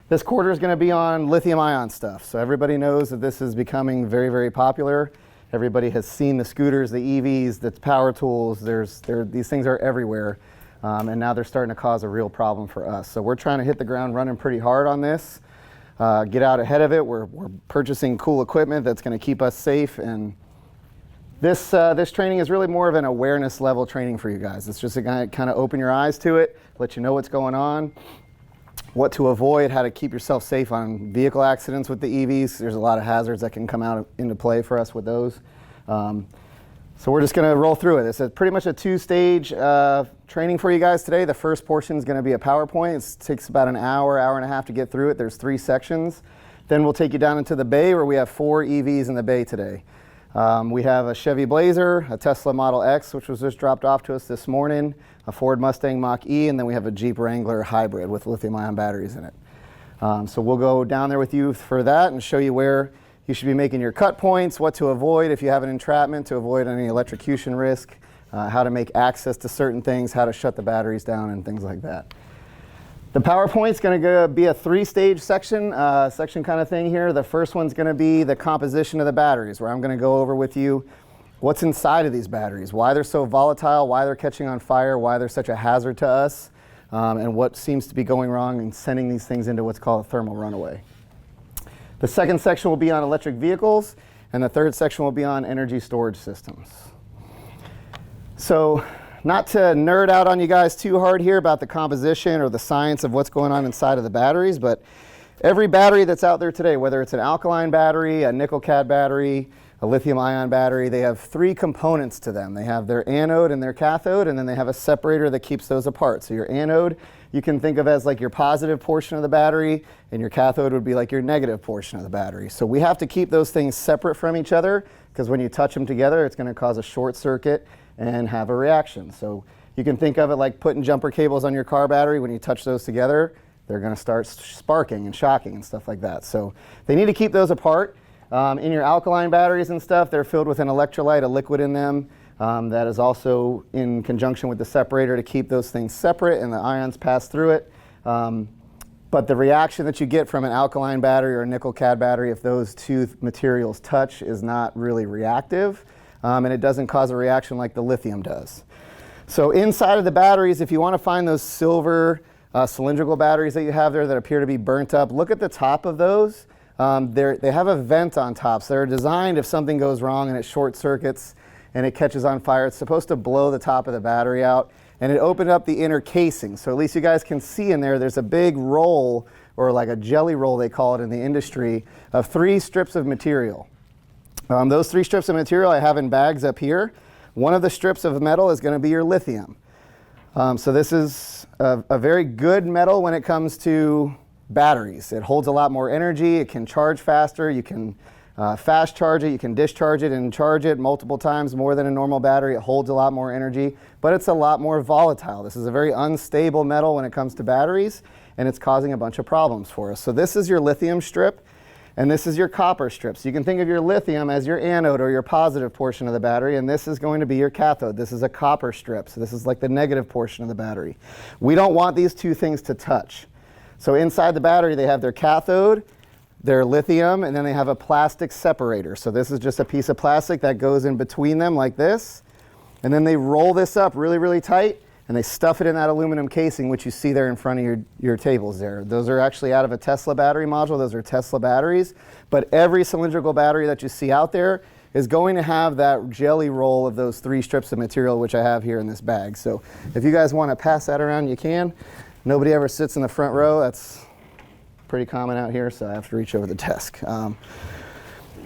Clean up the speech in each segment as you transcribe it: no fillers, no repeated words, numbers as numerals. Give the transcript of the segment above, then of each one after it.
This quarter is going to be on lithium ion stuff. So everybody knows that this is becoming very, very popular. Everybody has seen the scooters, the EVs, the power tools. These things are everywhere. And now they're starting to cause a real problem for us. So we're trying to hit the ground running pretty hard on this, get out ahead of it. We're purchasing cool equipment that's going to keep us safe. And this training is really more of an awareness level training for you guys. It's just to kind of open your eyes to it, let you know what's going on, what to avoid, how to keep yourself safe on vehicle accidents with the EVs. There's a lot of hazards that can come out into play for us with those. So we're just going to roll through it. It's pretty much a two-stage training for you guys today. The first portion is going to be a PowerPoint. It takes about an hour, hour and a half to get through it. There's 3 sections. Then we'll take you down into the bay where we have 4 EVs in the bay today. We have a Chevy Blazer, a Tesla Model X, which was just dropped off to us this morning, a Ford Mustang Mach-E, and then we have a Jeep Wrangler hybrid with lithium-ion batteries in it. So we'll go down there with you for that and show you where you should be making your cut points, what to avoid if you have an entrapment to avoid any electrocution risk, how to make access to certain things, how to shut the batteries down, and things like that. The PowerPoint's going to be a 3-stage section kind of thing here. The first one's going to be the composition of the batteries, where I'm going to go over with you what's inside of these batteries, why they're so volatile, why they're catching on fire, why they're such a hazard to us, and what seems to be going wrong in sending these things into what's called a thermal runaway. The second section will be on electric vehicles, and the third section will be on energy storage systems. So, not to nerd out on you guys too hard here about the composition or the science of what's going on inside of the batteries, but every battery that's out there today, whether it's an alkaline battery, a nickel-cad battery, a lithium-ion battery, they have 3 components to them. They have their anode and their cathode, and then they have a separator that keeps those apart. So your anode, you can think of as like your positive portion of the battery, and your cathode would be like your negative portion of the battery. So we have to keep those things separate from each other, because when you touch them together, it's going to cause a short circuit and have a reaction. So you can think of it like putting jumper cables on your car battery. When you touch those together, they're going to start sparking and shocking and stuff like that. So they need to keep those apart. In your alkaline batteries and stuff, they're filled with an electrolyte, a liquid in them, that is also in conjunction with the separator to keep those things separate and the ions pass through it. But the reaction that you get from an alkaline battery or a nickel-cad battery, if those 2 materials touch, is not really reactive. And it doesn't cause a reaction like the lithium does. So inside of the batteries, if you want to find those silver cylindrical batteries that you have there that appear to be burnt up, look at the top of those. They have a vent on top, so they're designed if something goes wrong and it short circuits and it catches on fire, it's supposed to blow the top of the battery out, and it opened up the inner casing. So at least you guys can see in there's a big roll, or like a jelly roll they call it in the industry, of 3 strips of material. Those 3 strips of material I have in bags up here. One of the strips of metal is going to be your lithium. So this is a very good metal when it comes to batteries. It holds a lot more energy, it can charge faster, you can fast charge it, you can discharge it and charge it multiple times more than a normal battery. It holds a lot more energy, but it's a lot more volatile. This is a very unstable metal when it comes to batteries, and it's causing a bunch of problems for us. So this is your lithium strip, and this is your copper strip. So you can think of your lithium as your anode or your positive portion of the battery, and this is going to be your cathode. This is a copper strip, so this is like the negative portion of the battery. We don't want these 2 things to touch. So inside the battery, they have their cathode, their lithium, and then they have a plastic separator. So this is just a piece of plastic that goes in between them like this. And then they roll this up really, really tight, and they stuff it in that aluminum casing, which you see there in front of your tables there. Those are actually out of a Tesla battery module. Those are Tesla batteries. But every cylindrical battery that you see out there is going to have that jelly roll of those 3 strips of material, which I have here in this bag. So if you guys want to pass that around, you can. Nobody ever sits in the front row. That's pretty common out here, so I have to reach over the desk.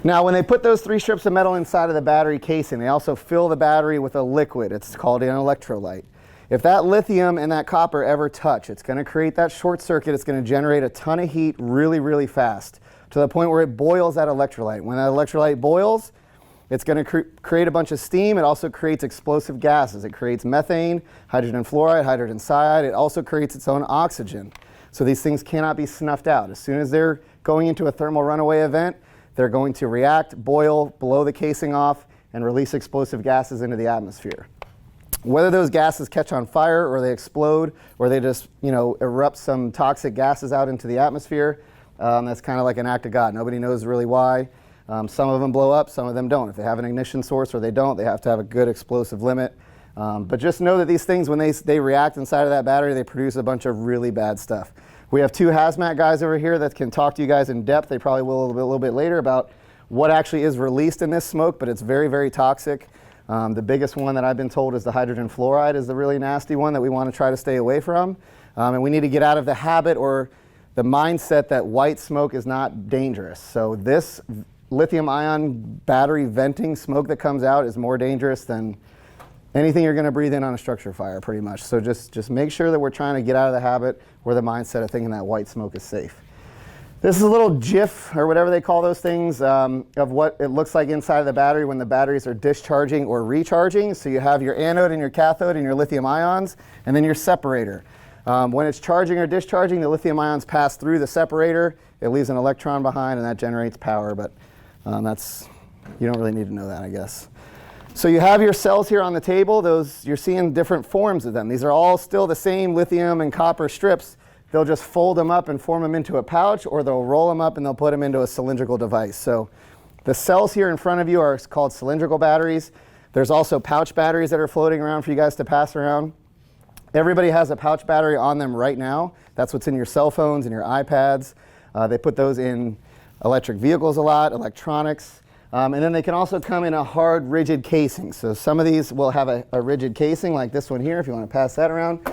Now, when they put those 3 strips of metal inside of the battery casing, they also fill the battery with a liquid. It's called an electrolyte. If that lithium and that copper ever touch, it's going to create that short circuit. It's going to generate a ton of heat really, really fast to the point where it boils that electrolyte. When that electrolyte boils, it's going to create a bunch of steam. It also creates explosive gases. It creates methane, hydrogen fluoride, hydrogen cyanide. It also creates its own oxygen. So these things cannot be snuffed out. As soon as they're going into a thermal runaway event, they're going to react, boil, blow the casing off, and release explosive gases into the atmosphere. Whether those gases catch on fire or they explode or they just, erupt some toxic gases out into the atmosphere, that's kind of like an act of God. Nobody knows really why. Some of them blow up, some of them don't. If they have an ignition source or they don't, they have to have a good explosive limit. But just know that these things, when they react inside of that battery, they produce a bunch of really bad stuff. We have two hazmat guys over here that can talk to you guys in depth. They probably will a little bit later about what actually is released in this smoke, but it's very, very toxic. The biggest one that I've been told is the hydrogen fluoride is the really nasty one that we want to try to stay away from. And we need to get out of the habit or the mindset that white smoke is not dangerous. So this lithium ion battery venting smoke that comes out is more dangerous than anything you're going to breathe in on a structure fire, pretty much. So just make sure that we're trying to get out of the habit or the mindset of thinking that white smoke is safe. This is a little GIF, or whatever they call those things, of what it looks like inside of the battery when the batteries are discharging or recharging. So you have your anode and your cathode and your lithium ions, and then your separator. When it's charging or discharging, the lithium ions pass through the separator. It leaves an electron behind, and that generates power, but you don't really need to know that, I guess. So you have your cells here on the table. Those, you're seeing different forms of them. These are all still the same lithium and copper strips. They'll just fold them up and form them into a pouch, or they'll roll them up and they'll put them into a cylindrical device. So the cells here in front of you are called cylindrical batteries. There's also pouch batteries that are floating around for you guys to pass around. Everybody has a pouch battery on them right now. That's what's in your cell phones and your iPads. They put those in electric vehicles a lot, electronics. And then they can also come in a hard, rigid casing. So some of these will have a rigid casing like this one here, if you want to pass that around.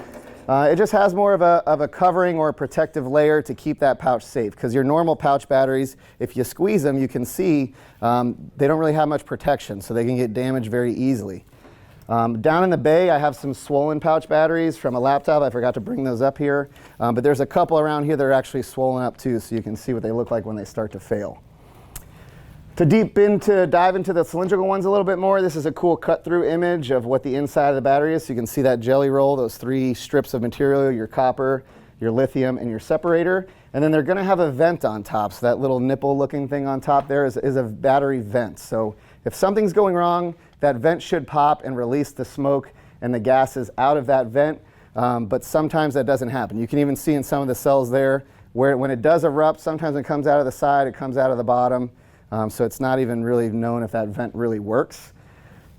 It just has more of a covering or a protective layer to keep that pouch safe, because your normal pouch batteries, if you squeeze them, you can see they don't really have much protection, so they can get damaged very easily. Down in the bay, I have some swollen pouch batteries from a laptop. I forgot to bring those up here, but there's a couple around here that are actually swollen up too, so you can see what they look like when they start to fail. To dive into the cylindrical ones a little bit more, this is a cool cut-through image of what the inside of the battery is. So you can see that jelly roll, those three strips of material, your copper, your lithium, and your separator. And then they're going to have a vent on top. So that little nipple-looking thing on top there is a battery vent. So if something's going wrong, that vent should pop and release the smoke and the gases out of that vent. But sometimes that doesn't happen. You can even see in some of the cells there where when it does erupt, sometimes it comes out of the side, it comes out of the bottom. So it's not even really known if that vent really works.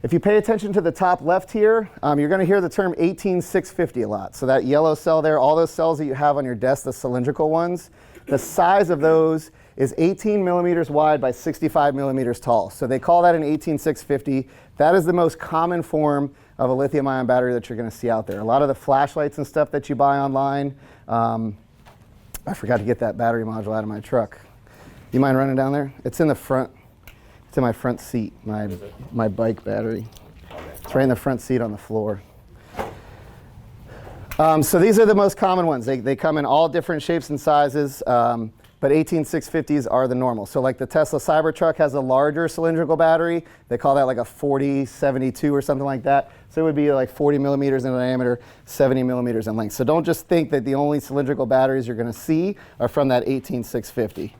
If you pay attention to the top left here, you're going to hear the term 18650 a lot. So that yellow cell there, all those cells that you have on your desk, the cylindrical ones, the size of those is 18 millimeters wide by 65 millimeters tall. So they call that an 18650. That is the most common form of a lithium ion battery that you're going to see out there. A lot of the flashlights and stuff that you buy online, I forgot to get that battery module out of my truck. You mind running down there? It's in the front. It's in my front seat, my bike battery. It's right in the front seat on the floor. So these are the most common ones. They come in all different shapes and sizes, but 18650s are the normal. So like the Tesla Cybertruck has a larger cylindrical battery. They call that like a 4072 or something like that. So it would be like 40 millimeters in diameter, 70 millimeters in length. So don't just think that the only cylindrical batteries you're going to see are from that 18650.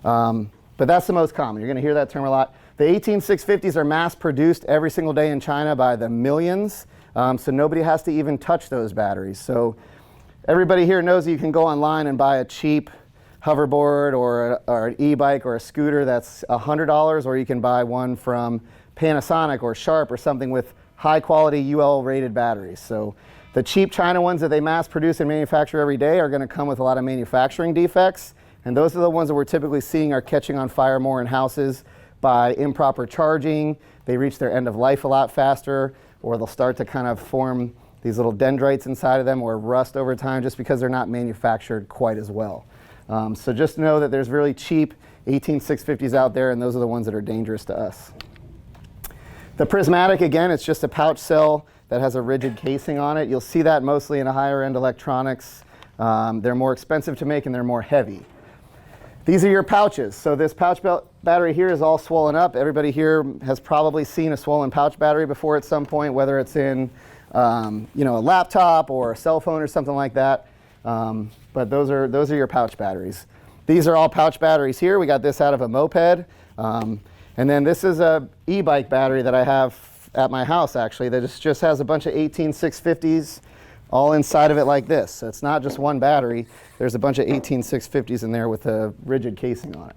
But that's the most common. You're going to hear that term a lot. The 18650s are mass produced every single day in China by the millions, so nobody has to even touch those batteries. So everybody here knows that you can go online and buy a cheap hoverboard or an e-bike or a scooter that's $100, or you can buy one from Panasonic or Sharp or something with high quality UL rated batteries. So the cheap China ones that they mass produce and manufacture every day are going to come with a lot of manufacturing defects. And those are the ones that we're typically seeing are catching on fire more in houses by improper charging. They reach their end of life a lot faster, or they'll start to kind of form these little dendrites inside of them or rust over time just because they're not manufactured quite as well. So just know that there's really cheap 18650s out there, and those are the ones that are dangerous to us. The prismatic, again, it's just a pouch cell that has a rigid casing on it. You'll see that mostly in higher end electronics. They're more expensive to make and they're more heavy. These are your pouches. So this pouch battery here is all swollen up. Everybody here has probably seen a swollen pouch battery before at some point, whether it's in a laptop or a cell phone or something like that. But those are your pouch batteries. These are all pouch batteries here. We got this out of a moped. And then this is a e-bike battery that I have at my house, actually, that just has a bunch of 18650s all inside of it like this. So it's not just one battery. There's a bunch of 18650s in there with a rigid casing on it.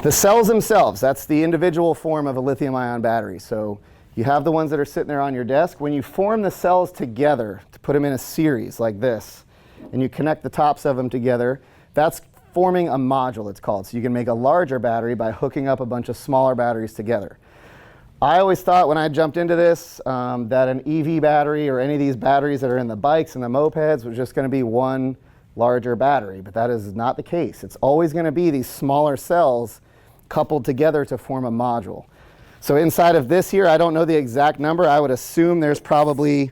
The cells themselves, that's the individual form of a lithium-ion battery. So you have the ones that are sitting there on your desk. When you form the cells together to put them in a series like this, and you connect the tops of them together, that's forming a module, it's called. So you can make a larger battery by hooking up a bunch of smaller batteries together. I always thought when I jumped into this that an EV battery or any of these batteries that are in the bikes and the mopeds was just going to be one larger battery, but that is not the case. It's always going to be these smaller cells coupled together to form a module. So inside of this here, I don't know the exact number. I would assume there's probably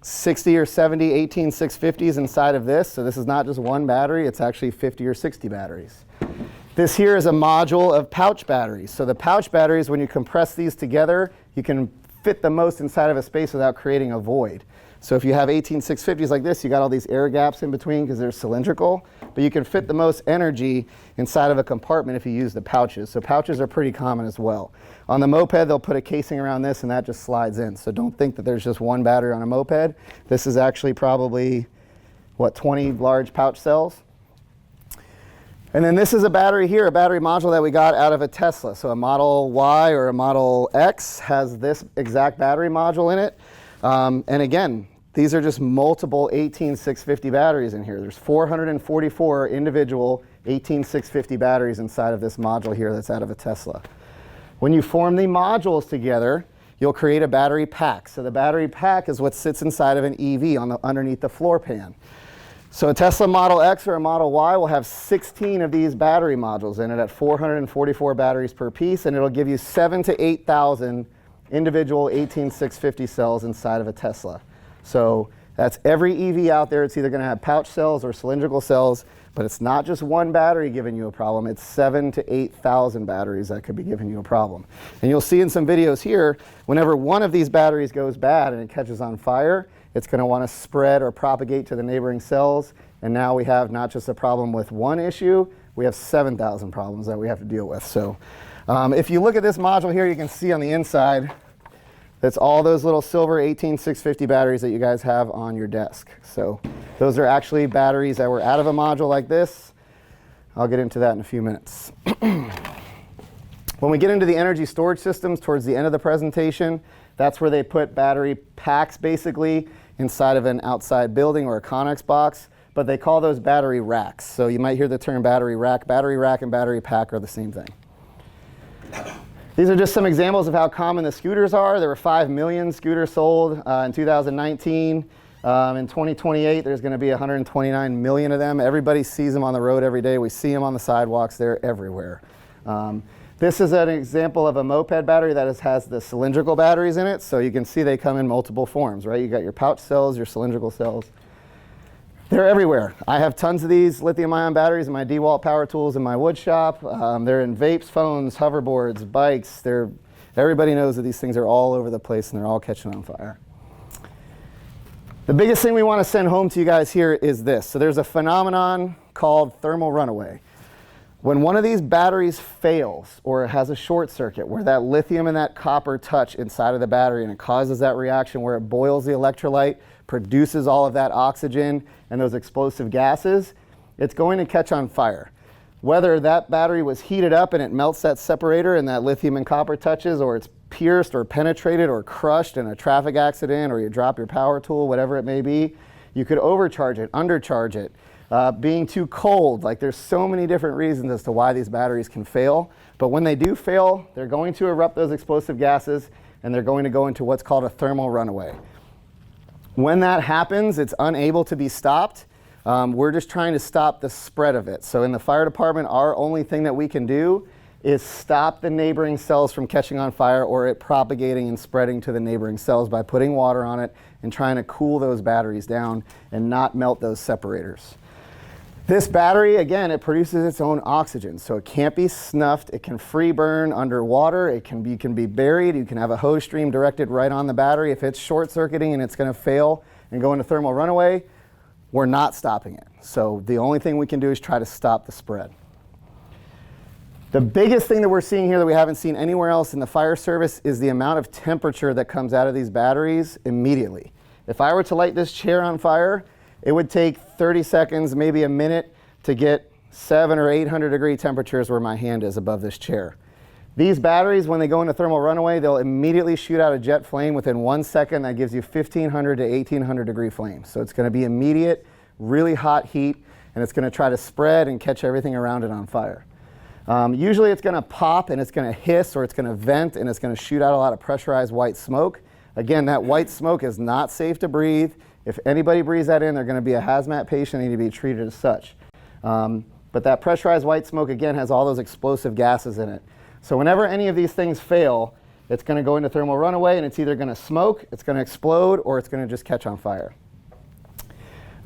60 or 70 18650s inside of this. So this is not just one battery, it's actually 50 or 60 batteries. This here is a module of pouch batteries. So the pouch batteries, when you compress these together, you can fit the most inside of a space without creating a void. So if you have 18650s like this, you got all these air gaps in between because they're cylindrical, but you can fit the most energy inside of a compartment if you use the pouches. So pouches are pretty common as well. On the moped, they'll put a casing around this and that just slides in. So don't think that there's just one battery on a moped. This is actually probably, 20 large pouch cells. And then this is a battery here, a battery module that we got out of a Tesla. So a Model Y or a Model X has this exact battery module in it. And again, these are just multiple 18650 batteries in here. There's 444 individual 18650 batteries inside of this module here that's out of a Tesla. When you form the modules together, you'll create a battery pack. So the battery pack is what sits inside of an EV underneath the floor pan. So a Tesla Model X or a Model Y will have 16 of these battery modules in it at 444 batteries per piece, and it'll give you 7,000 to 8,000 individual 18650 cells inside of a Tesla. So that's every EV out there. It's either going to have pouch cells or cylindrical cells, but it's not just one battery giving you a problem. It's 7,000 to 8,000 batteries that could be giving you a problem. And you'll see in some videos here, whenever one of these batteries goes bad and it catches on fire, it's going to want to spread or propagate to the neighboring cells. And now we have not just a problem with one issue, we have 7,000 problems that we have to deal with. So if you look at this module here, you can see on the inside, that's all those little silver 18650 batteries that you guys have on your desk. So those are actually batteries that were out of a module like this. I'll get into that in a few minutes. When we get into the energy storage systems towards the end of the presentation, that's where they put battery packs basically inside of an outside building or a Connex box, but they call those battery racks. So you might hear the term battery rack. Battery rack and battery pack are the same thing. These are just some examples of how common the scooters are. There were 5 million scooters sold in 2019. In 2028, there's going to be 129 million of them. Everybody sees them on the road every day. We see them on the sidewalks. They're everywhere. This is an example of a moped battery that has the cylindrical batteries in it. So you can see they come in multiple forms, right? You got your pouch cells, your cylindrical cells. They're everywhere. I have tons of these lithium-ion batteries in my DeWalt power tools in my wood shop. They're in vapes, phones, hoverboards, bikes. Everybody knows that these things are all over the place and they're all catching on fire. The biggest thing we want to send home to you guys here is this. So there's a phenomenon called thermal runaway. When one of these batteries fails or it has a short circuit where that lithium and that copper touch inside of the battery and it causes that reaction where it boils the electrolyte, produces all of that oxygen and those explosive gases, it's going to catch on fire. Whether that battery was heated up and it melts that separator and that lithium and copper touches, or it's pierced or penetrated or crushed in a traffic accident, or you drop your power tool, whatever it may be, you could overcharge it, undercharge it. Being too cold, like there's so many different reasons as to why these batteries can fail. But when they do fail, they're going to erupt those explosive gases and they're going to go into what's called a thermal runaway. When that happens, it's unable to be stopped. We're just trying to stop the spread of it. So in the fire department, our only thing that we can do is stop the neighboring cells from catching on fire or it propagating and spreading to the neighboring cells by putting water on it and trying to cool those batteries down and not melt those separators. This battery, again, it produces its own oxygen, so it can't be snuffed. It can free burn underwater. You can be buried. You can have a hose stream directed right on the battery. If it's short circuiting and it's going to fail and go into thermal runaway, we're not stopping it. So the only thing we can do is try to stop the spread. The biggest thing that we're seeing here that we haven't seen anywhere else in the fire service is the amount of temperature that comes out of these batteries immediately. If I were to light this chair on fire, it would take 30 seconds, maybe a minute, to get 700 or 800 degree temperatures where my hand is above this chair. These batteries, when they go into thermal runaway, they'll immediately shoot out a jet flame within 1 second. That gives you 1,500 to 1,800 degree flames. So it's going to be immediate, really hot heat, and it's going to try to spread and catch everything around it on fire. Usually it's going to pop and it's going to hiss, or it's going to vent and it's going to shoot out a lot of pressurized white smoke. Again, that white smoke is not safe to breathe. If anybody breathes that in, they're going to be a hazmat patient and need to be treated as such. But that pressurized white smoke, again, has all those explosive gases in it. So whenever any of these things fail, it's going to go into thermal runaway, and it's either going to smoke, it's going to explode, or it's going to just catch on fire.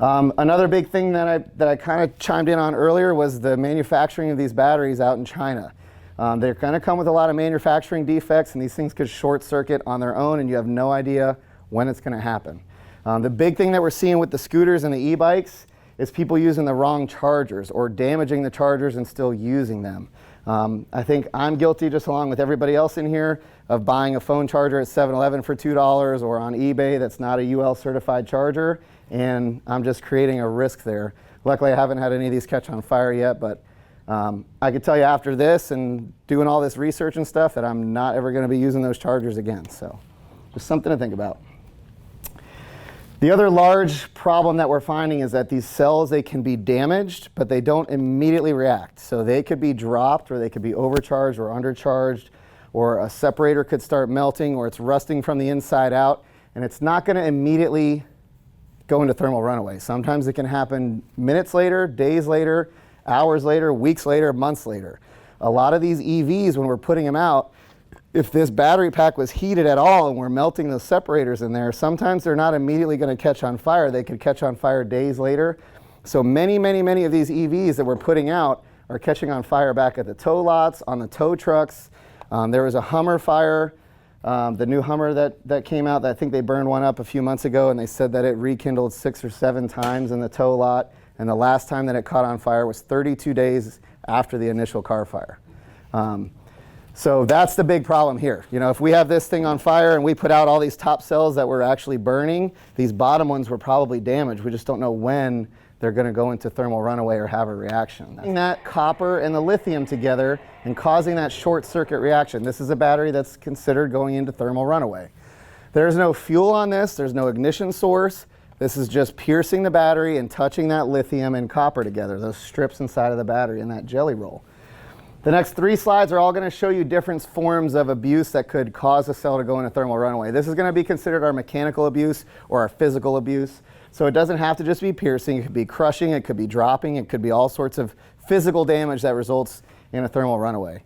Another big thing that I kind of chimed in on earlier was the manufacturing of these batteries out in China. They're going to come with a lot of manufacturing defects, and these things could short circuit on their own, and you have no idea when it's going to happen. The big thing that we're seeing with the scooters and the e-bikes is people using the wrong chargers or damaging the chargers and still using them. I think I'm guilty, just along with everybody else in here, of buying a phone charger at 7-Eleven for $2 or on eBay that's not a UL certified charger, and I'm just creating a risk there. Luckily, I haven't had any of these catch on fire yet, but I could tell you after this and doing all this research and stuff that I'm not ever going to be using those chargers again. So just something to think about. The other large problem that we're finding is that these cells, they can be damaged, but they don't immediately react. So they could be dropped, or they could be overcharged or undercharged, or a separator could start melting, or it's rusting from the inside out, and it's not going to immediately go into thermal runaway. Sometimes it can happen minutes later, days later, hours later, weeks later, months later. A lot of these EVs, when we're putting them out, if this battery pack was heated at all and we're melting those separators in there, sometimes they're not immediately going to catch on fire. They could catch on fire days later. So many of these EVs that we're putting out are catching on fire back at the tow lots, on the tow trucks. There was a Hummer fire, the new Hummer that came out. I think they burned one up a few months ago, and they said that it rekindled 6 or 7 times in the tow lot. And the last time that it caught on fire was 32 days after the initial car fire. So that's the big problem here. You know, if we have this thing on fire and we put out all these top cells that were actually burning, these bottom ones were probably damaged. We just don't know when they're going to go into thermal runaway or have a reaction. Putting that copper and the lithium together and causing that short circuit reaction. This is a battery that's considered going into thermal runaway. There's no fuel on this. There's no ignition source. This is just piercing the battery and touching that lithium and copper together, those strips inside of the battery in that jelly roll. The next 3 slides are all going to show you different forms of abuse that could cause a cell to go into thermal runaway. This is going to be considered our mechanical abuse or our physical abuse. So it doesn't have to just be piercing. It could be crushing. It could be dropping. It could be all sorts of physical damage that results in a thermal runaway.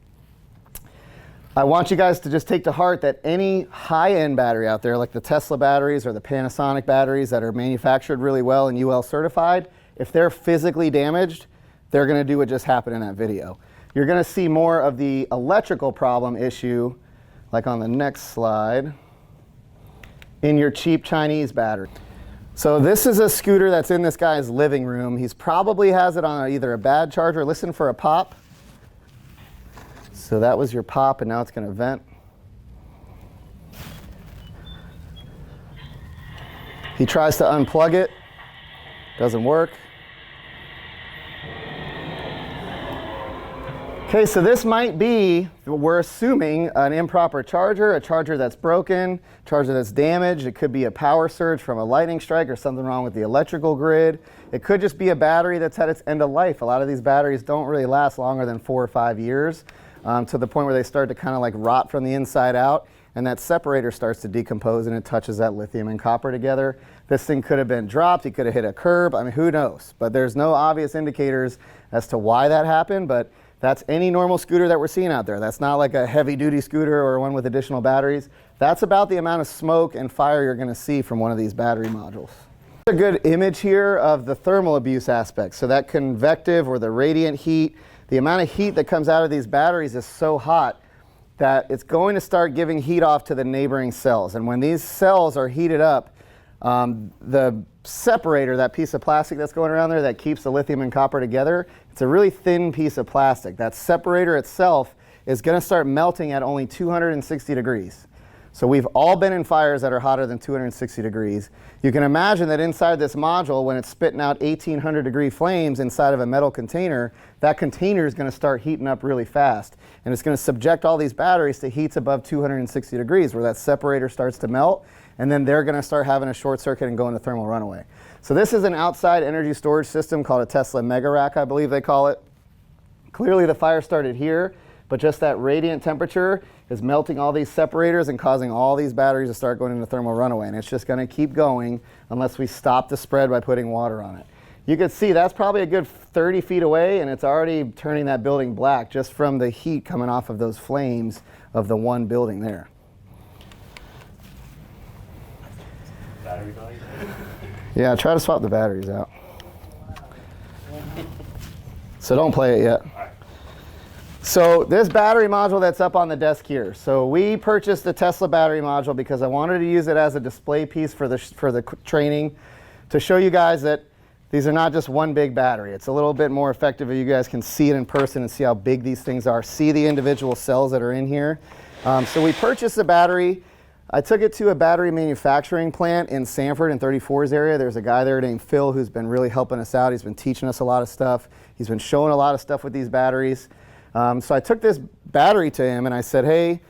I want you guys to just take to heart that any high-end battery out there, like the Tesla batteries or the Panasonic batteries that are manufactured really well and UL certified, if they're physically damaged, they're going to do what just happened in that video. You're going to see more of the electrical problem issue, like on the next slide, in your cheap Chinese battery. So this is a scooter that's in this guy's living room. He's probably has it on either a bad charger. Listen for a pop. So that was your pop, and now it's going to vent. He tries to unplug it. Doesn't work. Okay, so this might be, we're assuming, an improper charger, a charger that's broken, charger that's damaged. It could be a power surge from a lightning strike or something wrong with the electrical grid. It could just be a battery that's at its end of life. A lot of these batteries don't really last longer than 4 or 5 years, to the point where they start to kind of like rot from the inside out, and that separator starts to decompose and it touches that lithium and copper together. This thing could have been dropped. He could have hit a curb. I mean, who knows? But there's no obvious indicators as to why that happened, but that's any normal scooter that we're seeing out there. That's not like a heavy-duty scooter or one with additional batteries. That's about the amount of smoke and fire you're going to see from one of these battery modules. A good image here of the thermal abuse aspect. So that convective or the radiant heat, the amount of heat that comes out of these batteries is so hot that it's going to start giving heat off to the neighboring cells. And when these cells are heated up, The separator, that piece of plastic that's going around there that keeps the lithium and copper together, it's a really thin piece of plastic. That separator itself is going to start melting at only 260 degrees. So we've all been in fires that are hotter than 260 degrees. You can imagine that inside this module, when it's spitting out 1800 degree flames inside of a metal container, that container is going to start heating up really fast. And it's going to subject all these batteries to heats above 260 degrees, where that separator starts to melt, and then they're going to start having a short circuit and go into thermal runaway. So this is an outside energy storage system called a Tesla Mega Rack, I believe they call it. Clearly the fire started here, but just that radiant temperature is melting all these separators and causing all these batteries to start going into thermal runaway. And it's just going to keep going unless we stop the spread by putting water on it. You can see that's probably a good 30 feet away, and it's already turning that building black just from the heat coming off of those flames of the one building there. Battery value? Yeah, try to swap the batteries out. So don't play it yet. So this battery module that's up on the desk here. So we purchased the Tesla battery module because I wanted to use it as a display piece for the training to show you guys that these are not just one big battery. It's a little bit more effective if you guys can see it in person and see how big these things are. See the individual cells that are in here. So we purchased the battery. I took it to a battery manufacturing plant in Sanford in 34's area. There's a guy there named Phil who's been really helping us out. He's been teaching us a lot of stuff. He's been showing a lot of stuff with these batteries. So I took this battery to him and I said, hey,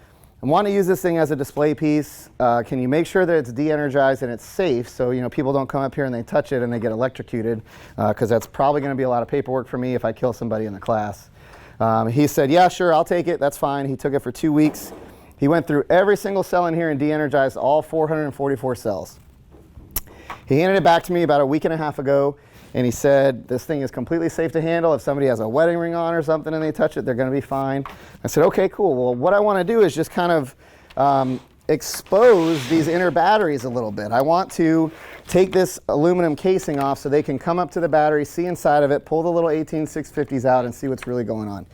I want to use this thing as a display piece. Can you make sure that it's de-energized and it's safe so people don't come up here and they touch it and they get electrocuted, because that's probably going to be a lot of paperwork for me if I kill somebody in the class. He said, yeah, sure, I'll take it. That's fine. He took it for 2 weeks. He went through every single cell in here and de-energized all 444 cells. He handed it back to me about a week and a half ago, and he said, this thing is completely safe to handle. If somebody has a wedding ring on or something and they touch it, they're going to be fine. I said, okay, cool. Well, what I want to do is just kind of expose these inner batteries a little bit. I want to take this aluminum casing off so they can come up to the battery, see inside of it, pull the little 18650s out and see what's really going on.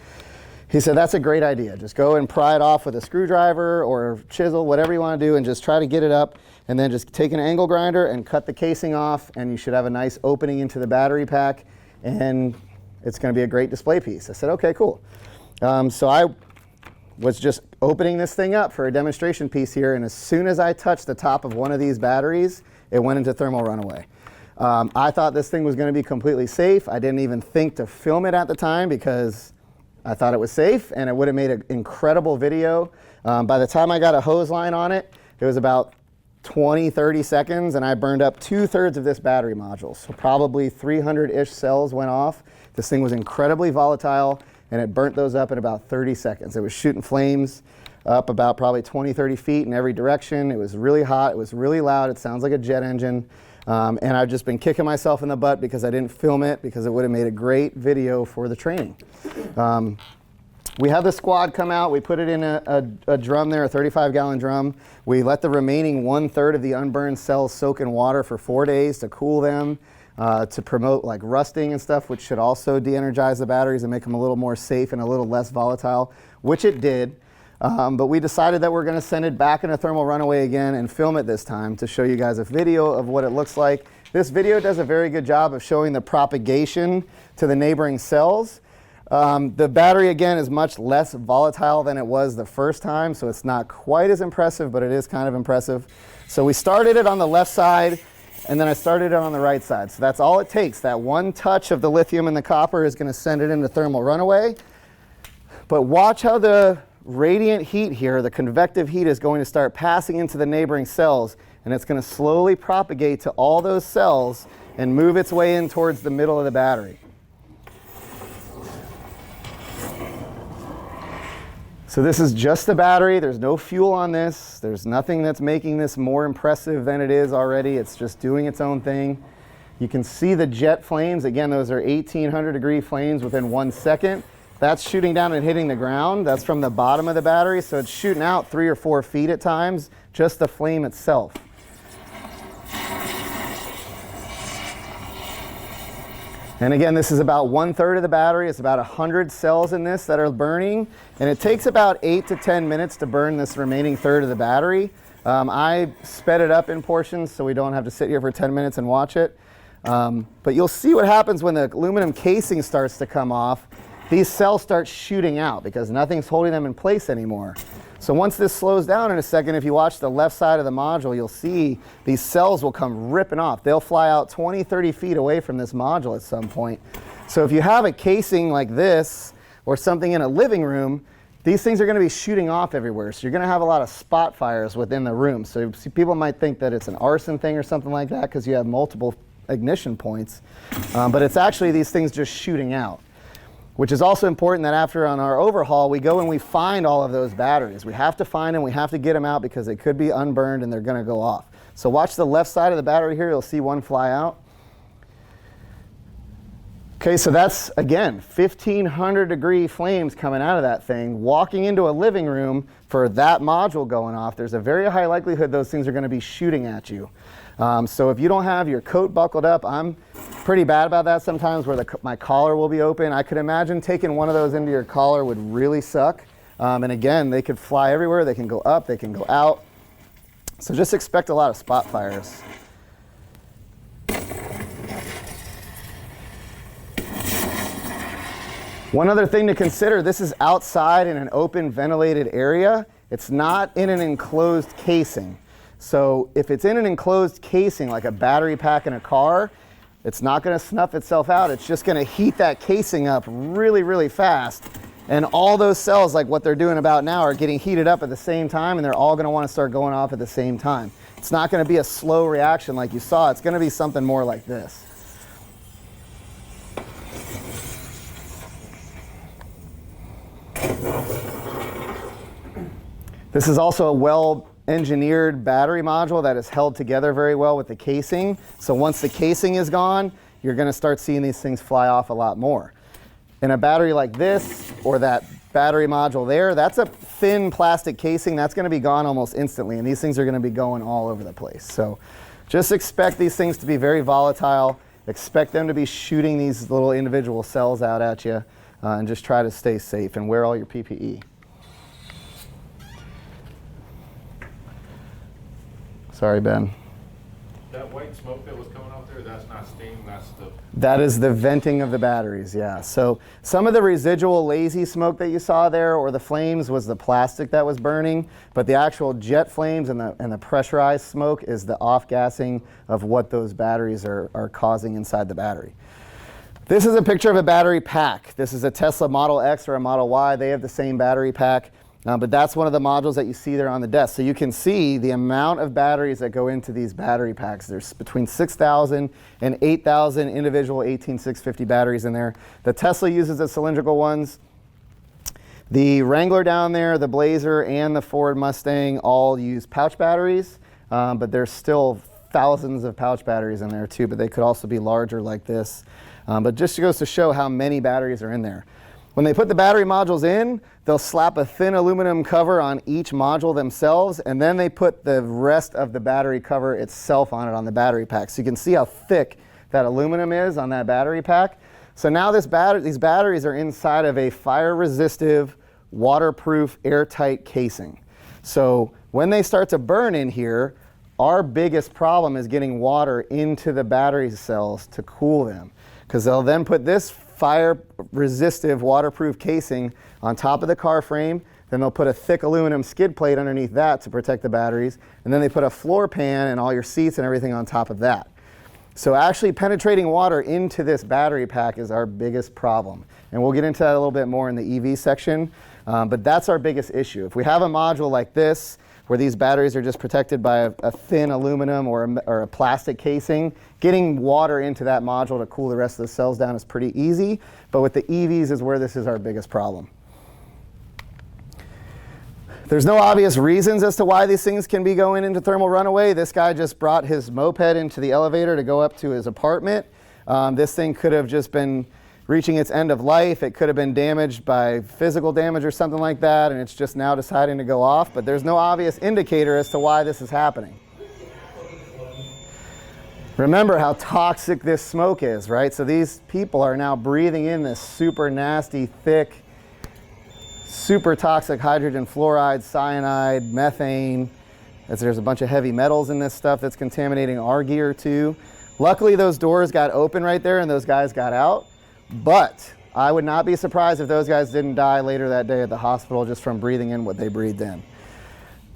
He said, that's a great idea. Just go and pry it off with a screwdriver or chisel, whatever you want to do, and just try to get it up, and then just take an angle grinder and cut the casing off, and you should have a nice opening into the battery pack, and it's going to be a great display piece. I said, okay, cool. So I was just opening this thing up for a demonstration piece here, and as soon as I touched the top of one of these batteries, it went into thermal runaway. I thought this thing was going to be completely safe. I didn't even think to film it at the time because I thought it was safe and it would have made an incredible video. By the time I got a hose line on it, it was about 20-30 seconds, and I burned up 2/3 of this battery module. So probably 300-ish cells went off. This thing was incredibly volatile, and it burnt those up in about 30 seconds. It was shooting flames up about probably 20-30 feet in every direction. It was really hot. It was really loud. It sounds like a jet engine. And I've just been kicking myself in the butt because I didn't film it, because it would have made a great video for the training. We had the squad come out. We put it in a drum there, a 35-gallon drum. We let the remaining 1/3 of the unburned cells soak in water for 4 days to cool them, to promote like rusting and stuff, which should also de-energize the batteries and make them a little more safe and a little less volatile, which it did. But we decided that we're going to send it back into thermal runaway again and film it this time to show you guys a video of what it looks like. This video does a very good job of showing the propagation to the neighboring cells. The battery, again, is much less volatile than it was the first time, so it's not quite as impressive, but it is kind of impressive. So we started it on the left side, and then I started it on the right side. So that's all it takes. That one touch of the lithium and the copper is going to send it into thermal runaway. But watch how the radiant heat here, the convective heat, is going to start passing into the neighboring cells, and it's going to slowly propagate to all those cells and move its way in towards the middle of the battery. So this is just the battery. There's no fuel on this. There's nothing that's making this more impressive than it is already. It's just doing its own thing. You can see the jet flames. Again, those are 1800 degree flames within 1 second. That's shooting down and hitting the ground. That's from the bottom of the battery, so it's shooting out 3 or 4 feet at times, just the flame itself. And again, this is about 1/3 of the battery. It's about 100 cells in this that are burning, and it takes about 8 to 10 minutes to burn this remaining third of the battery. I sped it up in portions so we don't have to sit here for 10 minutes and watch it. But you'll see what happens when the aluminum casing starts to come off. These cells start shooting out because nothing's holding them in place anymore. So once this slows down in a second, if you watch the left side of the module, you'll see these cells will come ripping off. They'll fly out 20, 30 feet away from this module at some point. So if you have a casing like this or something in a living room, these things are going to be shooting off everywhere. So you're going to have a lot of spot fires within the room. So people might think that it's an arson thing or something like that because you have multiple ignition points. But it's actually these things just shooting out. Which is also important that after on our overhaul, we go and we find all of those batteries. We have to find them, we have to get them out because they could be unburned and they're going to go off. So watch the left side of the battery here, you'll see one fly out. Okay, so that's, again, 1,500 degree flames coming out of that thing. Walking into a living room for that module going off, there's a very high likelihood those things are going to be shooting at you. So if you don't have your coat buckled up, I'm pretty bad about that sometimes where my collar will be open. I could imagine taking one of those into your collar would really suck. And again, they could fly everywhere. They can go up, they can go out. So just expect a lot of spot fires. One other thing to consider, this is outside in an open ventilated area. It's not in an enclosed casing. So if it's in an enclosed casing like a battery pack in a car, it's not going to snuff itself out. It's just going to heat that casing up really, really fast. And all those cells, like what they're doing about now, are getting heated up at the same time, and they're all going to want to start going off at the same time. It's not going to be a slow reaction like you saw. It's going to be something more like this. This is also a well-engineered battery module that is held together very well with the casing. So once the casing is gone, you're going to start seeing these things fly off a lot more. In a battery like this, or that battery module there, that's a thin plastic casing. That's going to be gone almost instantly, and these things are going to be going all over the place. So just expect these things to be very volatile. Expect them to be shooting these little individual cells out at you, and just try to stay safe and wear all your PPE. Sorry, Ben. That white smoke that was coming out there, that's not steam, that's the... That is the venting of the batteries, yeah. So some of the residual lazy smoke that you saw there, or the flames, was the plastic that was burning, but the actual jet flames and the pressurized smoke is the off-gassing of what those batteries are causing inside the battery. This is a picture of a battery pack. This is a Tesla Model X or a Model Y. They have the same battery pack. But that's one of the modules that you see there on the desk. So you can see the amount of batteries that go into these battery packs. There's between 6,000 and 8,000 individual 18650 batteries in there. The Tesla uses the cylindrical ones. The Wrangler down there, the Blazer, and the Ford Mustang all use pouch batteries, but there's still thousands of pouch batteries in there too, but they could also be larger like this. But just goes to show how many batteries are in there. When they put the battery modules in, they'll slap a thin aluminum cover on each module themselves, and then they put the rest of the battery cover itself on it on the battery pack. So you can see how thick that aluminum is on that battery pack. So now these batteries are inside of a fire-resistive, waterproof, airtight casing. So when they start to burn in here, our biggest problem is getting water into the battery cells to cool them, because they'll then put this fire-resistive, waterproof casing on top of the car frame. Then they'll put a thick aluminum skid plate underneath that to protect the batteries. And then they put a floor pan and all your seats and everything on top of that. So actually penetrating water into this battery pack is our biggest problem. And we'll get into that a little bit more in the EV section. But that's our biggest issue. If we have a module like this, where these batteries are just protected by a thin aluminum or a plastic casing, getting water into that module to cool the rest of the cells down is pretty easy. But with the EVs is where this is our biggest problem. There's no obvious reasons as to why these things can be going into thermal runaway. This guy just brought his moped into the elevator to go up to his apartment. This thing could have just been reaching its end of life. It could have been damaged by physical damage or something like that, and it's just now deciding to go off. But there's no obvious indicator as to why this is happening. Remember how toxic this smoke is, right? So these people are now breathing in this super nasty, thick, super toxic hydrogen fluoride, cyanide, methane, as there's a bunch of heavy metals in this stuff that's contaminating our gear too. Luckily, those doors got open right there and those guys got out, but I would not be surprised if those guys didn't die later that day at the hospital just from breathing in what they breathed in.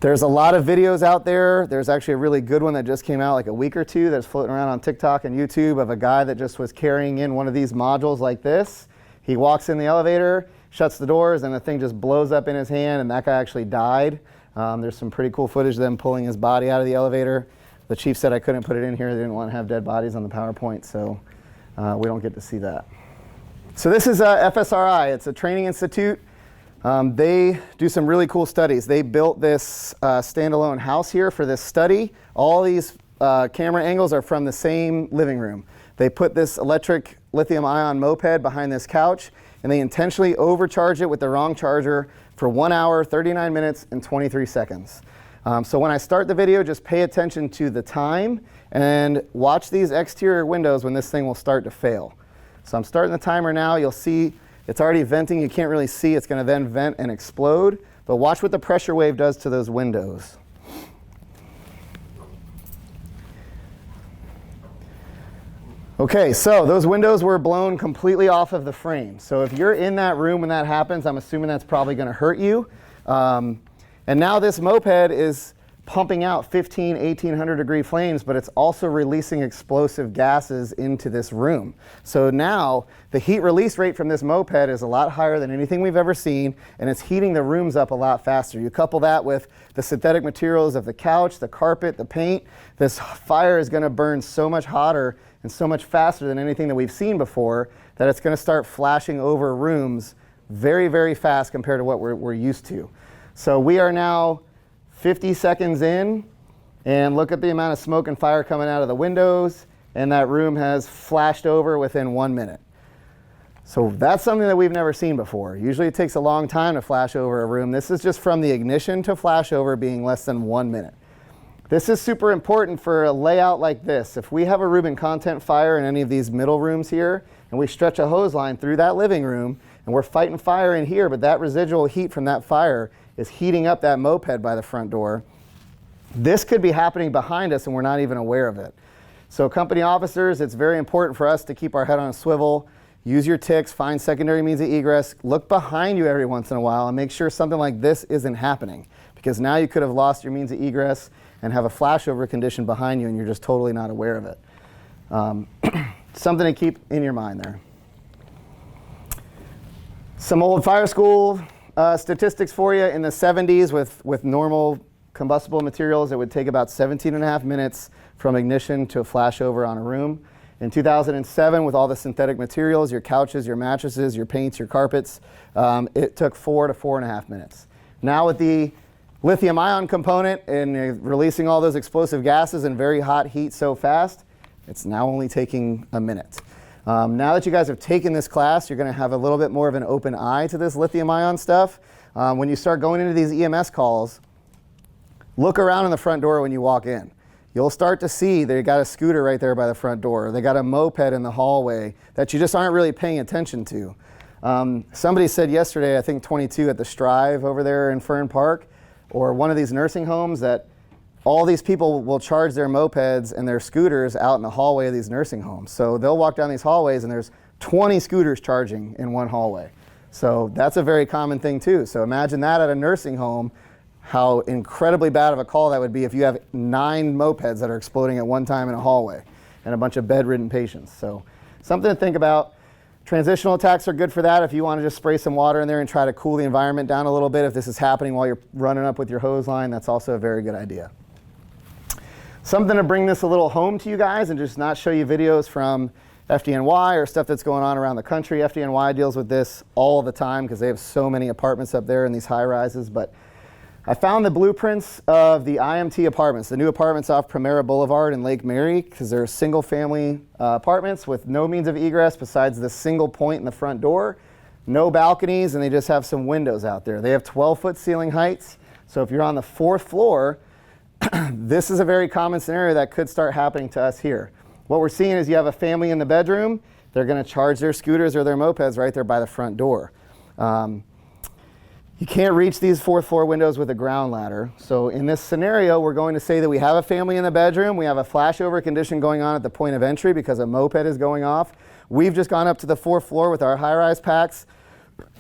There's a lot of videos out there. There's actually a really good one that just came out like a week or two that's floating around on TikTok and YouTube of a guy that just was carrying in one of these modules like this. He walks in the elevator, shuts the doors, and the thing just blows up in his hand, and that guy actually died. There's some pretty cool footage of them pulling his body out of the elevator. The chief said I couldn't put it in here. They didn't want to have dead bodies on the PowerPoint, so we don't get to see that. So this is FSRI. It's a training institute. They do some really cool studies. They built this standalone house here for this study. All these camera angles are from the same living room. They put this electric lithium-ion moped behind this couch, and they intentionally overcharge it with the wrong charger for 1 hour, 39 minutes, and 23 seconds. So when I start the video, just pay attention to the time and watch these exterior windows when this thing will start to fail. So I'm starting the timer now. You'll see it's already venting. You can't really see. It's going to then vent and explode. But watch what the pressure wave does to those windows. Okay, so those windows were blown completely off of the frame. So if you're in that room when that happens, I'm assuming that's probably going to hurt you. And now this moped is pumping out 1800 degree flames, but it's also releasing explosive gases into this room. So now the heat release rate from this moped is a lot higher than anything we've ever seen, and it's heating the rooms up a lot faster. You couple that with the synthetic materials of the couch, the carpet, the paint, this fire is going to burn so much hotter and so much faster than anything that we've seen before that it's going to start flashing over rooms very, very fast compared to what we're used to. So we are now 50 seconds in, and look at the amount of smoke and fire coming out of the windows, and that room has flashed over within 1 minute. So that's something that we've never seen before. Usually it takes a long time to flash over a room. This is just from the ignition to flash over being less than 1 minute. This is super important for a layout like this. If we have a Rubin content fire in any of these middle rooms here, and we stretch a hose line through that living room, and we're fighting fire in here, but that residual heat from that fire is heating up that moped by the front door, this could be happening behind us and we're not even aware of it. So company officers, it's very important for us to keep our head on a swivel, use your ticks, find secondary means of egress, look behind you every once in a while and make sure something like this isn't happening, because now you could have lost your means of egress and have a flashover condition behind you and you're just totally not aware of it. Something to keep in your mind there. Some old fire school statistics for you. In the 70s with normal combustible materials, it would take about 17.5 minutes from ignition to a flashover on a room. In 2007, with all the synthetic materials, your couches, your mattresses, your paints, your carpets, it took 4 to 4.5 minutes. Now with the lithium-ion component and releasing all those explosive gases and very hot heat so fast, it's now only taking a minute. Now that you guys have taken this class, you're going to have a little bit more of an open eye to this lithium-ion stuff. When you start going into these EMS calls, look around in the front door when you walk in. You'll start to see they got a scooter right there by the front door. They got a moped in the hallway that you just aren't really paying attention to. Somebody said yesterday, I think 22 at the Strive over there in Fern Park, or one of these nursing homes, that all these people will charge their mopeds and their scooters out in the hallway of these nursing homes. So they'll walk down these hallways and there's 20 scooters charging in one hallway. So that's a very common thing too. So imagine that at a nursing home, how incredibly bad of a call that would be if you have 9 mopeds that are exploding at one time in a hallway and a bunch of bedridden patients. So something to think about. Transitional attacks are good for that. If you want to just spray some water in there and try to cool the environment down a little bit, if this is happening while you're running up with your hose line, that's also a very good idea. Something to bring this a little home to you guys and just not show you videos from FDNY or stuff that's going on around the country. FDNY deals with this all the time because they have so many apartments up there in these high rises. But I found the blueprints of the IMT apartments, the new apartments off Primera Boulevard in Lake Mary, because they're single family apartments with no means of egress besides the single point in the front door, no balconies, and they just have some windows out there. They have 12-foot ceiling heights. So if you're on the 4th floor, this is a very common scenario that could start happening to us here. What we're seeing is you have a family in the bedroom. They're going to charge their scooters or their mopeds right there by the front door. You can't reach these 4th floor windows with a ground ladder. So in this scenario, we're going to say that we have a family in the bedroom. We have a flashover condition going on at the point of entry because a moped is going off. We've just gone up to the 4th floor with our high-rise packs,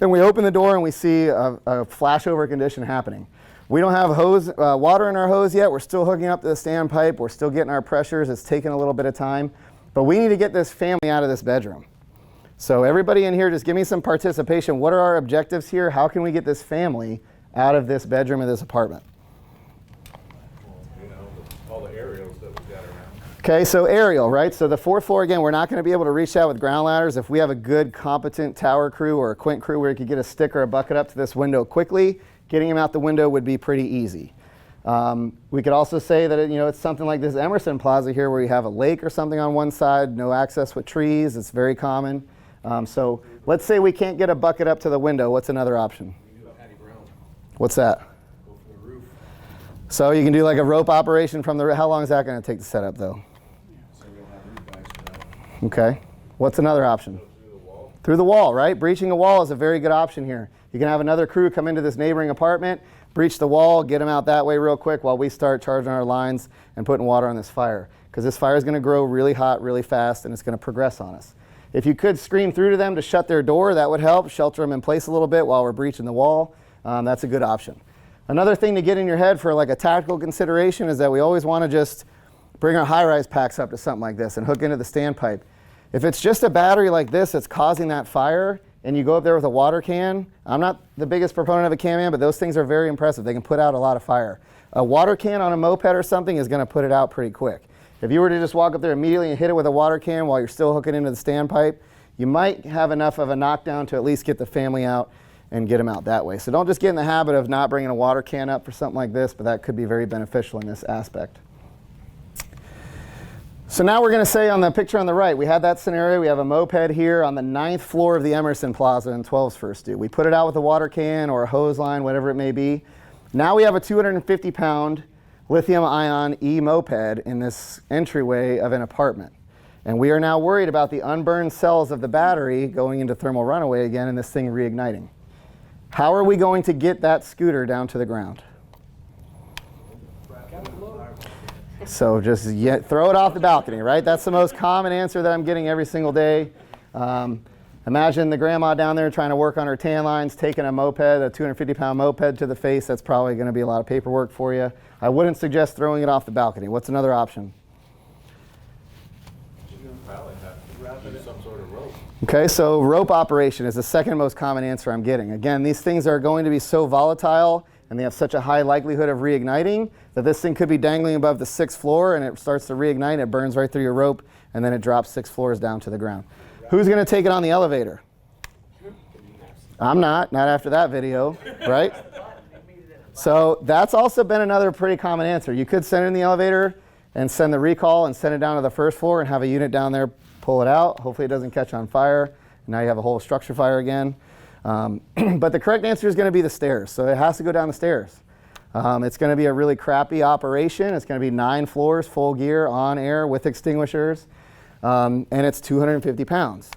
and we open the door and we see a flashover condition happening. We don't have water in our hose yet. We're still hooking up to the standpipe. We're still getting our pressures. It's taking a little bit of time. But we need to get this family out of this bedroom. So everybody in here, just give me some participation. What are our objectives here? How can we get this family out of this bedroom of this apartment? You know, all the aerials that we've got around. Okay, so aerial, right? So the 4th floor, again, we're not going to be able to reach that with ground ladders. If we have a good, competent tower crew or a quint crew where we could get a stick or a bucket up to this window quickly, getting them out the window would be pretty easy. We could also say that it's something like this Emerson Plaza here where you have a lake or something on one side, no access with trees. It's very common. So let's say we can't get a bucket up to the window. What's another option? What's that? Go for the roof. So you can do like a rope operation from the roof. How long is that going to take to set up though? So we'll have roof backs set up. Okay. What's another option? Through the wall. Through the wall, right? Breaching a wall is a very good option here. You can have another crew come into this neighboring apartment, breach the wall, get them out that way real quick while we start charging our lines and putting water on this fire. Because this fire is going to grow really hot, really fast, and it's going to progress on us. If you could scream through to them to shut their door, that would help. Shelter them in place a little bit while we're breaching the wall. That's a good option. Another thing to get in your head for like a tactical consideration is that we always want to just bring our high-rise packs up to something like this and hook into the standpipe. If it's just a battery like this that's causing that fire and you go up there with a water can, I'm not the biggest proponent of a can man, but those things are very impressive. They can put out a lot of fire. A water can on a moped or something is going to put it out pretty quick. If you were to just walk up there immediately and hit it with a water can while you're still hooking into the standpipe, you might have enough of a knockdown to at least get the family out and get them out that way. So don't just get in the habit of not bringing a water can up for something like this, but that could be very beneficial in this aspect. So now we're going to say on the picture on the right, we had that scenario. We have a moped here on the 9th floor of the Emerson Plaza in 12's First Due. We put it out with a water can or a hose line, whatever it may be. Now we have a 250-pound lithium-ion e-moped in this entryway of an apartment. And we are now worried about the unburned cells of the battery going into thermal runaway again and this thing reigniting. How are we going to get that scooter down to the ground? So just throw it off the balcony, right? That's the most common answer that I'm getting every single day. Imagine the grandma down there trying to work on her tan lines, taking a moped, a 250-pound moped to the face. That's probably going to be a lot of paperwork for you. I wouldn't suggest throwing it off the balcony. What's another option? You'll probably have to use some sort of rope. Okay, so rope operation is the second most common answer I'm getting. Again, these things are going to be so volatile and they have such a high likelihood of reigniting that this thing could be dangling above the 6th floor and it starts to reignite, it burns right through your rope, and then it drops 6 floors down to the ground. Who's going to take it on the elevator? I'm not after that video, right? So that's also been another pretty common answer. You could send it in the elevator and send the recall and send it down to the 1st floor and have a unit down there pull it out. Hopefully it doesn't catch on fire. Now you have a whole structure fire again. But the correct answer is going to be the stairs. So it has to go down the stairs. It's going to be a really crappy operation. It's going to be 9 floors, full gear, on air with extinguishers. And it's 250 pounds.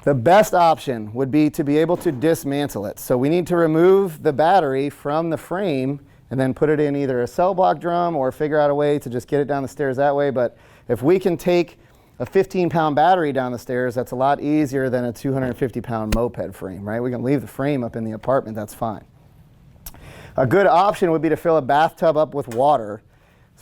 The best option would be to be able to dismantle it. So we need to remove the battery from the frame and then put it in either a cell block drum or figure out a way to just get it down the stairs that way. But if we can take a 15-pound battery down the stairs, that's a lot easier than a 250-pound moped frame, right? We can leave the frame up in the apartment, that's fine. A good option would be to fill a bathtub up with water.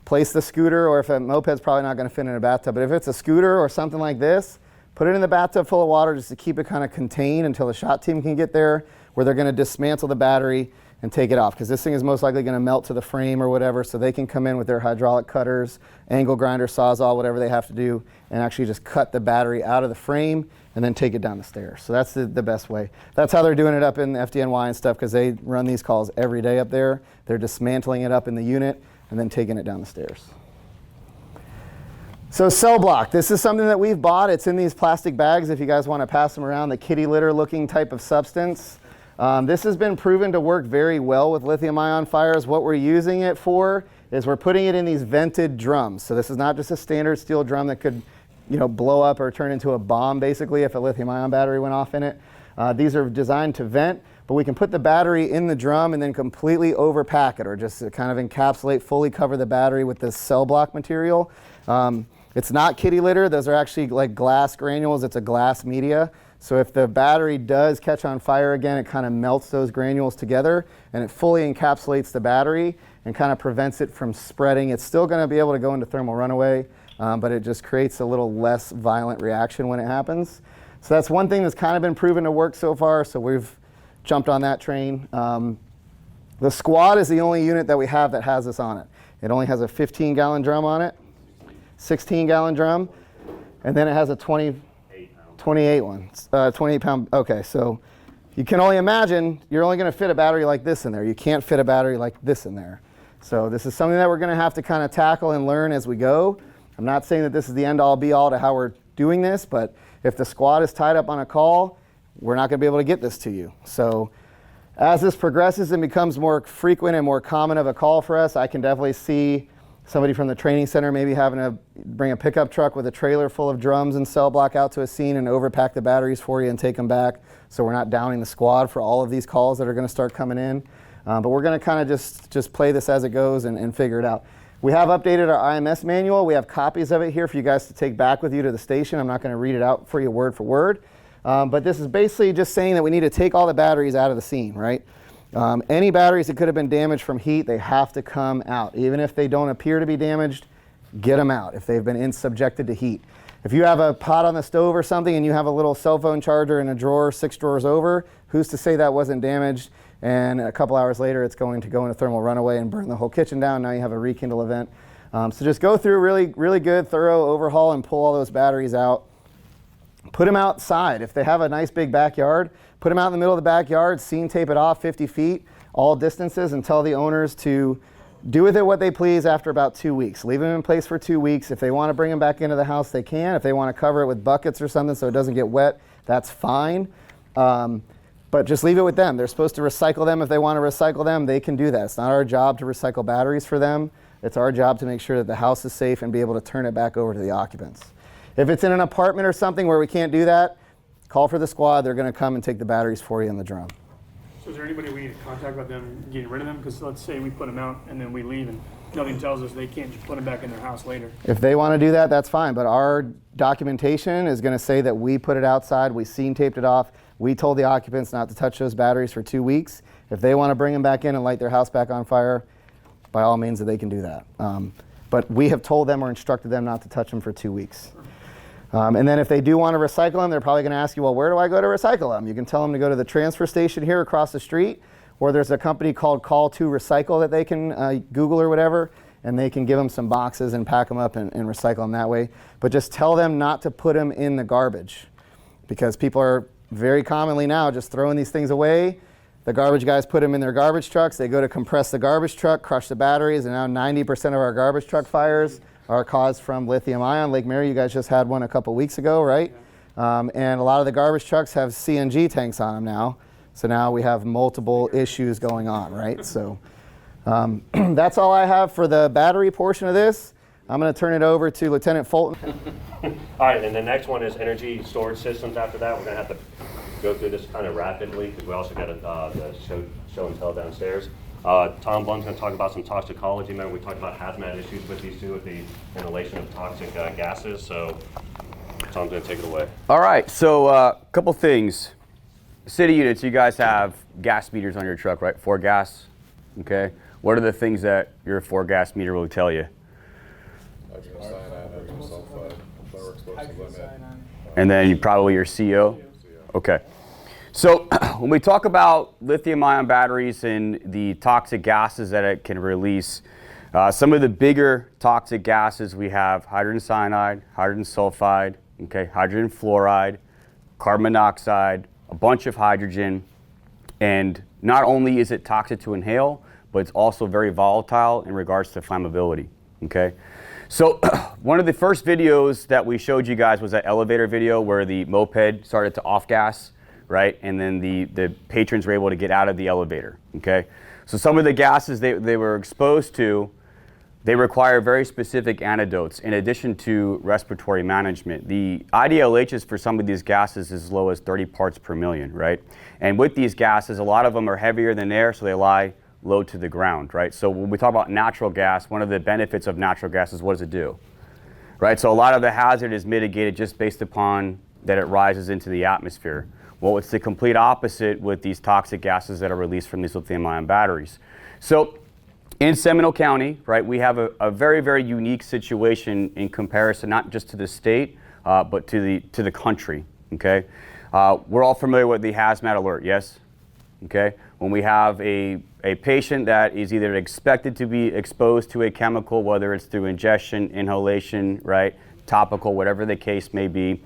Place the scooter, or if a moped's probably not going to fit in a bathtub, but if it's a scooter or something like this, put it in the bathtub full of water just to keep it kind of contained until the SHOT team can get there, where they're going to dismantle the battery and take it off, because this thing is most likely going to melt to the frame or whatever, so they can come in with their hydraulic cutters, angle grinder, sawzall, whatever they have to do, and actually just cut the battery out of the frame and then take it down the stairs. So that's the best way. That's how they're doing it up in FDNY and stuff, because they run these calls every day up there. They're dismantling it up in the unit and then taking it down the stairs. So cell block, this is something that we've bought. It's in these plastic bags if you guys want to pass them around, the kitty litter looking type of substance. This has been proven to work very well with lithium ion fires. What we're using it for is we're putting it in these vented drums. So this is not just a standard steel drum that could blow up or turn into a bomb basically if a lithium ion battery went off in it. These are designed to vent, but we can put the battery in the drum and then completely overpack it, or just to kind of encapsulate, fully cover the battery with this cell block material. It's not kitty litter. Those are actually like glass granules. It's a glass media. So if the battery does catch on fire again, it kind of melts those granules together and it fully encapsulates the battery and kind of prevents it from spreading. It's still going to be able to go into thermal runaway, but it just creates a little less violent reaction when it happens. So that's one thing that's kind of been proven to work so far, so we've jumped on that train. The Squad is the only unit that we have that has this on it. It only has a 15-gallon drum on it, 16-gallon drum, and then it has a 28 one, 28 pound. Okay, so you can only imagine you're only going to fit a battery like this in there. You can't fit a battery like this in there. So this is something that we're going to have to kind of tackle and learn as we go. I'm not saying that this is the end all be all to how we're doing this, but if the Squad is tied up on a call, we're not going to be able to get this to you. So as this progresses and becomes more frequent and more common of a call for us, I can definitely see somebody from the training center maybe having to bring a pickup truck with a trailer full of drums and cell block out to a scene and overpack the batteries for you and take them back, so we're not downing the Squad for all of these calls that are going to start coming in. But we're going to kind of just play this as it goes and figure it out. We have updated our IMS manual. We have copies of it here for you guys to take back with you to the station. I'm not going to read it out for you word for word. But this is basically just saying that we need to take all the batteries out of the scene, right? Any batteries that could have been damaged from heat, they have to come out. Even if they don't appear to be damaged, get them out if they've been subjected to heat. If you have a pot on the stove or something and you have a little cell phone charger in a drawer 6 drawers over, who's to say that wasn't damaged? And a couple hours later, it's going to go into thermal runaway and burn the whole kitchen down. Now you have a rekindle event. So just go through really good, thorough overhaul and pull all those batteries out. Put them outside. If they have a nice big backyard, put them out in the middle of the backyard, scene tape it off 50 feet, all distances, and tell the owners to do with it what they please after about 2 weeks. Leave them in place for 2 weeks. If they want to bring them back into the house, they can. If they want to cover it with buckets or something so it doesn't get wet, that's fine. But just leave it with them. They're supposed to recycle them. If they want to recycle them, they can do that. It's not our job to recycle batteries for them. It's our job to make sure that the house is safe and be able to turn it back over to the occupants. If it's in an apartment or something where we can't do that, call for the Squad. They're going to come and take the batteries for you in the drum. So is there anybody we need to contact about them getting rid of them? Because let's say we put them out and then we leave and nothing tells us they can't just put them back in their house later. If they want to do that, that's fine. But our documentation is going to say that we put it outside, we scene taped it off, we told the occupants not to touch those batteries for 2 weeks. If they want to bring them back in and light their house back on fire, by all means they can do that. But we have told them or instructed them not to touch them for 2 weeks. And then if they do want to recycle them, they're probably going to ask you, well, where do I go to recycle them? You can tell them to go to the transfer station here across the street, or there's a company called Call to Recycle that they can Google or whatever, and they can give them some boxes and pack them up and recycle them that way. But just tell them not to put them in the garbage, because people are very commonly now just throwing these things away. The garbage guys put them in their garbage trucks. They go to compress the garbage truck, crush the batteries, and now 90% of our garbage truck fires are caused from lithium ion. Lake Mary, you guys just had one a couple weeks ago, right? And a lot of the garbage trucks have CNG tanks on them now. So now we have multiple issues going on, right? So that's all I have for the battery portion of this. I'm going to turn it over to Lieutenant Fulton. All right, and the next one is energy storage systems. After that, we're going to have to go through this kind of rapidly because we also got the show and tell downstairs. Tom Blum's going to talk about some toxicology. Remember, we talked about hazmat issues with these two, with the inhalation of toxic gases. So Tom's going to take it away. All right, so a couple things. City units, you guys have gas meters on your truck, right? 4 gas, okay? What are the things that your 4 gas meter will tell you? Hydrogen cyanide, hydrogen sulfide, lower explosive limit. And then probably your CO? Okay. So when we talk about lithium ion batteries and the toxic gases that it can release, some of the bigger toxic gases we have hydrogen cyanide, hydrogen sulfide, okay, hydrogen fluoride, carbon monoxide, a bunch of hydrogen, and not only is it toxic to inhale, but it's also very volatile in regards to flammability, okay? So one of the first videos that we showed you guys was that elevator video where the moped started to off-gas, right? And then the patrons were able to get out of the elevator, okay? So some of the gases they were exposed to they require very specific antidotes in addition to respiratory management. The IDLHs for some of these gases is as low as 30 parts per million, right? And with these gases, a lot of them are heavier than air, so they lie low to the ground, right? So when we talk about natural gas, one of the benefits of natural gas is what does it do, right? So a lot of the hazard is mitigated just based upon that it rises into the atmosphere. Well, it's the complete opposite with these toxic gases that are released from these lithium-ion batteries. So in Seminole County, right, we have a very, very unique situation in comparison, not just to the state, but to the country, okay? We're all familiar with the hazmat alert, yes? Okay? When we have a patient that is either expected to be exposed to a chemical, whether it's through ingestion, inhalation, right, topical, whatever the case may be.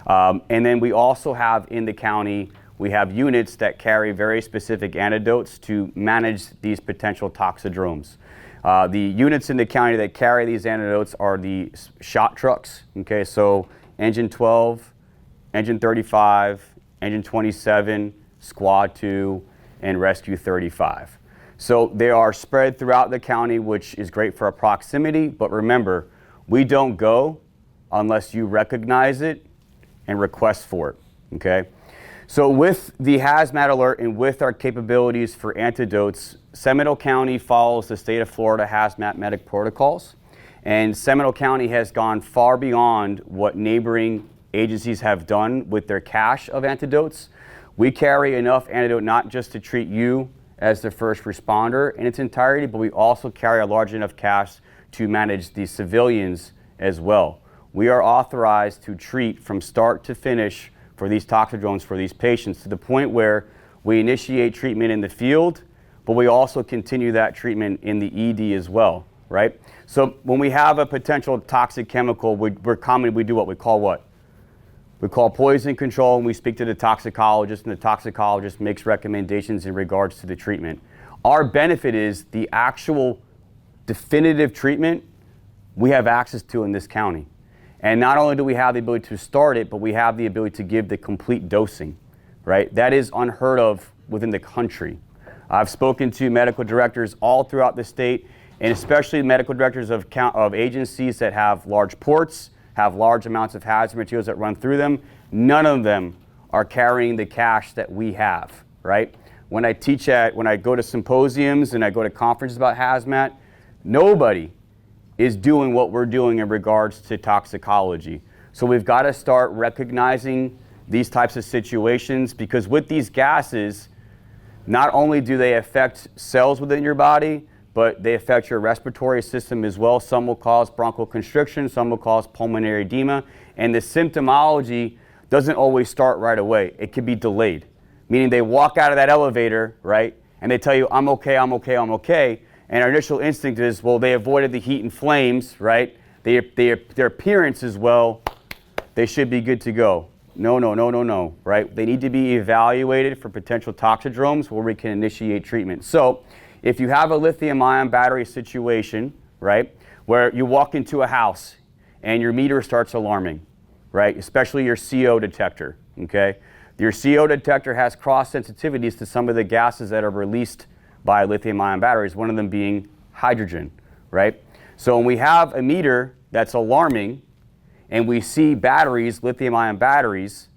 And then we also have in the county, we have units that carry very specific antidotes to manage these potential toxidromes. The units in the county that carry these antidotes are the shot trucks, okay, so engine 12, engine 35, engine 27, squad 2, and rescue 35. So they are spread throughout the county, which is great for our proximity, but remember, we don't go unless you recognize it and request for it, okay? So with the hazmat alert and with our capabilities for antidotes, Seminole County follows the state of Florida hazmat medic protocols, and Seminole County has gone far beyond what neighboring agencies have done with their cache of antidotes. We carry enough antidote not just to treat you as the first responder in its entirety, but we also carry a large enough cache to manage the civilians as well. We are authorized to treat from start to finish for these toxidromes for these patients to the point where we initiate treatment in the field, but we also continue that treatment in the ED as well, right? So when we have a potential toxic chemical, we do what we call what? We call poison control, and we speak to the toxicologist, and the toxicologist makes recommendations in regards to the treatment. Our benefit is the actual definitive treatment we have access to in this county. And not only do we have the ability to start it, but we have the ability to give the complete dosing, right? That is unheard of within the country. I've spoken to medical directors all throughout the state, and especially medical directors of agencies that have large ports, have large amounts of hazard materials that run through them. None of them are carrying the cache that we have, right? When I go to symposiums and I go to conferences about hazmat, nobody is doing what we're doing in regards to toxicology. So we've got to start recognizing these types of situations, because with these gases, not only do they affect cells within your body, but they affect your respiratory system as well. Some will cause bronchoconstriction, some will cause pulmonary edema, and the symptomology doesn't always start right away. It can be delayed, meaning they walk out of that elevator, right, and they tell you, I'm okay, I'm okay, I'm okay. And our initial instinct is, well, they avoided the heat and flames, right? Their appearance is, well, they should be good to go. No, right? They need to be evaluated for potential toxidromes where we can initiate treatment. So if you have a lithium-ion battery situation, right, where you walk into a house and your meter starts alarming, right, especially your CO detector, okay? Your CO detector has cross sensitivities to some of the gases that are released by lithium-ion batteries, one of them being hydrogen, right? So when we have a meter that's alarming and we see batteries, lithium-ion batteries,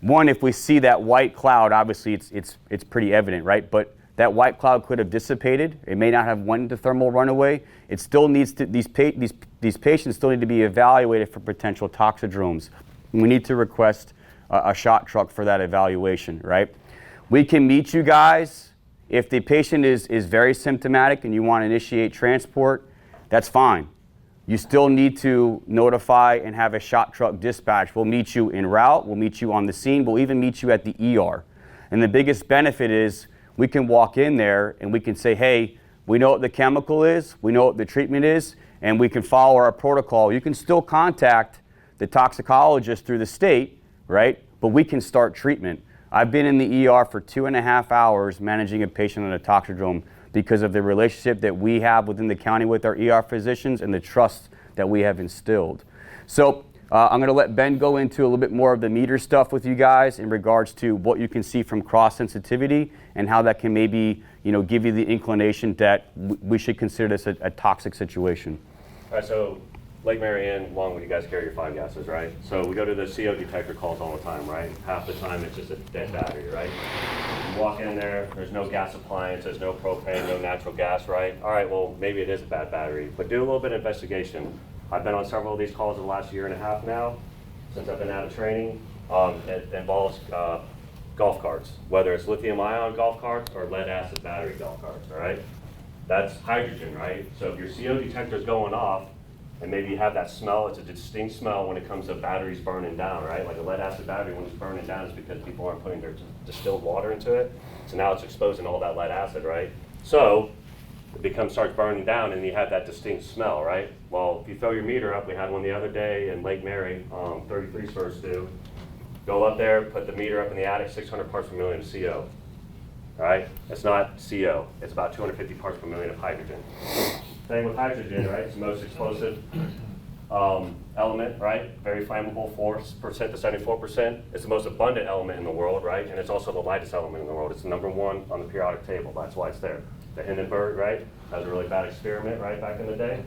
one, if we see that white cloud, obviously it's pretty evident, right? But that white cloud could have dissipated. It may not have went into thermal runaway. It still needs to, these patients still need to be evaluated for potential toxidromes. We need to request a shot truck for that evaluation, right? We can meet you guys. If the patient is very symptomatic and you want to initiate transport, that's fine. You still need to notify and have a shot truck dispatch. We'll meet you en route, we'll meet you on the scene, we'll even meet you at the ER. And the biggest benefit is we can walk in there and we can say, hey, we know what the chemical is, we know what the treatment is, and we can follow our protocol. You can still contact the toxicologist through the state, right? But we can start treatment. I've been in the ER for 2.5 hours managing a patient on a toxidrome because of the relationship that we have within the county with our ER physicians and the trust that we have instilled. So I'm going to let Ben go into a little bit more of the meter stuff with you guys in regards to what you can see from cross sensitivity and how that can maybe, give you the inclination that we should consider this a toxic situation. All right, so Lake Marianne, Longwood, you guys carry your 5 gases, right? So we go to the CO detector calls all the time, right? Half the time it's just a dead battery, right? You walk in there, there's no gas appliances, no propane, no natural gas, right? All right, well, maybe it is a bad battery, but do a little bit of investigation. I've been on several of these calls in the last 1.5 years now, since I've been out of training. It involves golf carts, whether it's lithium-ion golf carts or lead-acid battery golf carts, all right? That's hydrogen, right? So if your CO detector is going off, and maybe you have that smell, it's a distinct smell when it comes to batteries burning down, right? Like a lead-acid battery, when it's burning down, is because people aren't putting their distilled water into it. So now it's exposing all that lead acid, right? So it starts burning down and you have that distinct smell, right? Well, if you throw your meter up, we had one the other day in Lake Mary, 33 Spurs do. Go up there, put the meter up in the attic, 600 parts per million of CO. All right? It's not CO. It's about 250 parts per million of hydrogen. Same with hydrogen, right? It's the most explosive element, right? Very flammable, 4% to 74%. It's the most abundant element in the world, right? And it's also the lightest element in the world. It's the #1 on the periodic table. That's why it's there. The Hindenburg, right? That was a really bad experiment, right, back in the day.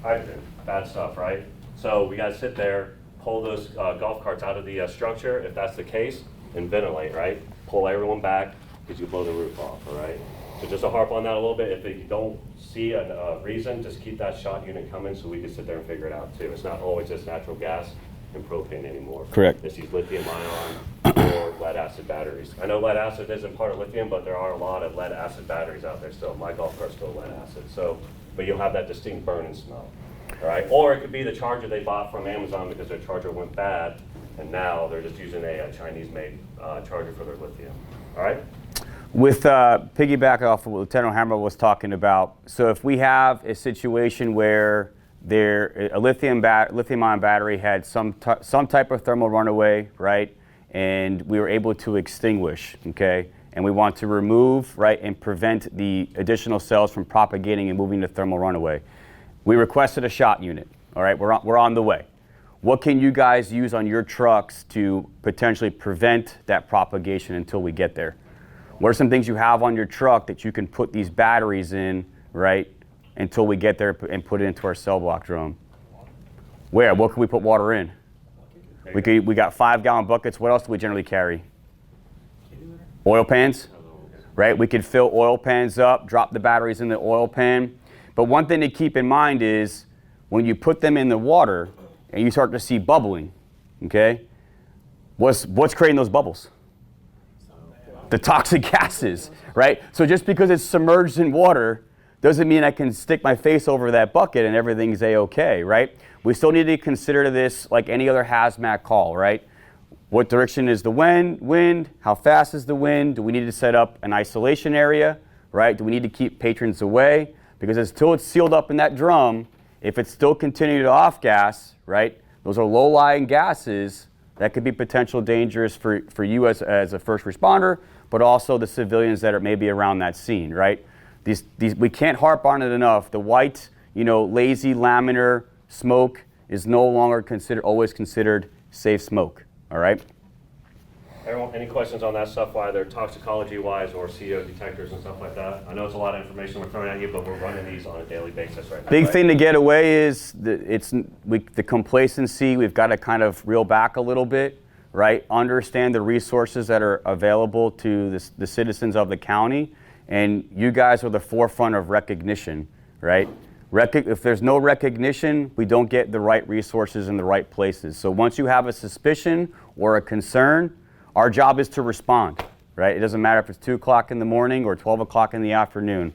Hydrogen, bad stuff, right? So we got to sit there, pull those golf carts out of the structure, if that's the case, and ventilate, right? Pull everyone back because you blow the roof off, all right? So just to harp on that a little bit, if you don't see a reason, just keep that shot unit coming so we can sit there and figure it out too. It's not always just natural gas and propane anymore. Correct. It's these lithium-ion or lead-acid batteries. I know lead-acid isn't part of lithium, but there are a lot of lead-acid batteries out there still. My golf cart's still lead-acid. So, but you'll have that distinct burn and smell. All right? Or it could be the charger they bought from Amazon because their charger went bad, and now they're just using a Chinese-made charger for their lithium. All right? With piggyback off of what Lieutenant Hammer was talking about, so if we have a situation where a lithium-ion battery had some type of thermal runaway, right, and we were able to extinguish, okay, and we want to remove, right, and prevent the additional cells from propagating and moving to thermal runaway, we requested a shot unit. All right, we're on the way. What can you guys use on your trucks to potentially prevent that propagation until we get there? What are some things you have on your truck that you can put these batteries in, right, until we get there and put it into our cell block drone? Where? What can we put water in? We got 5-gallon buckets. What else do we generally carry? Oil pans, right? We could fill oil pans up, drop the batteries in the oil pan. But one thing to keep in mind is when you put them in the water and you start to see bubbling, okay, what's creating those bubbles? The toxic gases, right? So just because it's submerged in water doesn't mean I can stick my face over that bucket and everything's a-okay, right? We still need to consider this like any other hazmat call, right? What direction is the wind? How fast is the wind? Do we need to set up an isolation area, right? Do we need to keep patrons away? Because until it's sealed up in that drum, if it's still continuing to off gas, right? Those are low-lying gases that could be potential dangerous for you as a first responder, but also the civilians that are maybe around that scene, right? These we can't harp on it enough. The white, lazy laminar smoke is no longer always considered safe smoke, all right? Everyone, any questions on that stuff, whether toxicology-wise or CO detectors and stuff like that? I know it's a lot of information we're throwing at you, but we're running these on a daily basis right now. Big thing to get away is the complacency. We've got to kind of reel back a little bit, right? Understand the resources that are available to the citizens of the county, and you guys are the forefront of recognition, right? If there's no recognition, we don't get the right resources in the right places. So once you have a suspicion or a concern, our job is to respond, right? It doesn't matter if it's 2 o'clock in the morning or 12 o'clock in the afternoon.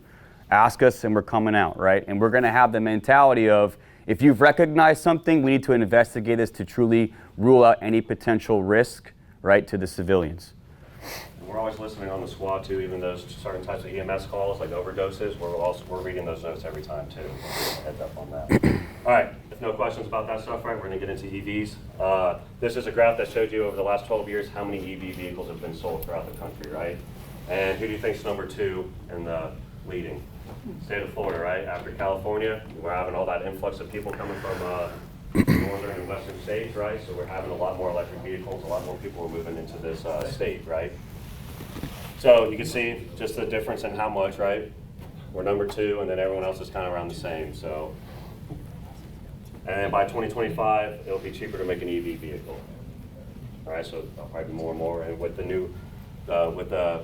Ask us and we're coming out, right? And we're gonna have the mentality of, if you've recognized something, we need to investigate this to truly rule out any potential risk, right, to the civilians. We're always listening on the squad too, even those certain types of EMS calls like overdoses. We're reading those notes every time too. Heads up on that. All right, if no questions about that stuff, right, we're gonna get into EVs. This is a graph that showed you over the last 12 years how many EV vehicles have been sold throughout the country, right? And who do you think's number 2 in the leading? State of Florida, right? After California, we're having all that influx of people coming from northern and western states, right? So we're having a lot more electric vehicles, a lot more people are moving into this state, right? So you can see just the difference in how much, right? We're number 2, and then everyone else is kind of around the same. So, and then by 2025, it'll be cheaper to make an EV vehicle. All right, so there'll probably be more and more. And with the new, with the